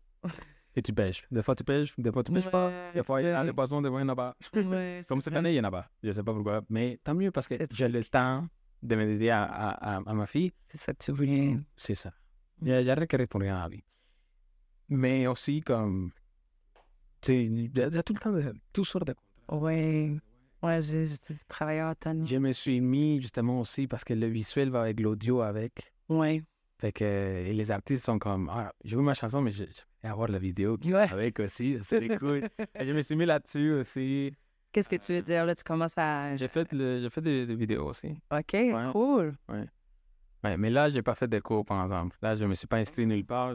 et tu pêches. Des fois, tu pêches pas. Des fois, il y a des poissons, des fois, il n'y en a pas. Ouais, Comme cette année, il n'y en a pas. Je ne sais pas pourquoi. Mais tant mieux parce que C'est j'ai le temps de me dédier à ma fille. c'est ça que tu voulais. C'est ça. Il y a rien qui répond rien à la vie. Mais aussi, comme. Tu sais, il y a tout le temps toutes sortes de contrats. Ouais. Ouais, j'ai travailleur autonome. Je me suis mis justement aussi parce que le visuel va avec l'audio avec. Ouais. Fait que et les artistes sont comme, ah, j'ai vu ma chanson, mais j'aimerais avoir la vidéo qui Ouais. avec aussi, c'est cool. Et je me suis mis là-dessus aussi. Qu'est-ce que tu veux dire là? Tu commences à. J'ai fait des vidéos aussi. OK, cool. Ouais, mais là, j'ai pas fait de cours, par exemple. Là, je me suis pas inscrit nulle part.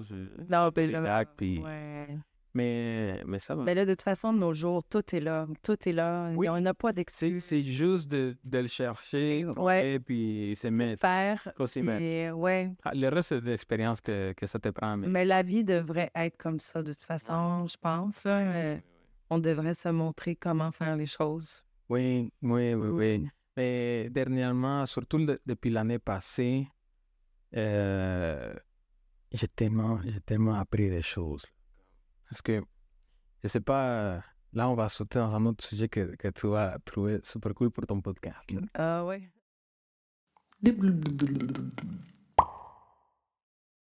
Non, ben là. Spectacle, puis... Ouais. Mais ça va. Ben là, de toute façon, de nos jours, tout est là. Tout est là. Oui. On n'a pas d'excuses. C'est juste de le chercher, Ouais. et puis se mettre. Faire. Faut s'y mettre. Puis, ouais. Ah, le reste, c'est de l'expérience que ça te prend. Mais la vie devrait être comme ça, de toute façon, je pense. Là. On devrait se montrer comment faire les choses. Oui. Mais dernièrement, surtout depuis l'année passée, j'ai tellement appris des choses. Parce que, je sais pas, là, on va sauter dans un autre sujet que tu vas trouver super cool pour ton podcast. Ah ouais.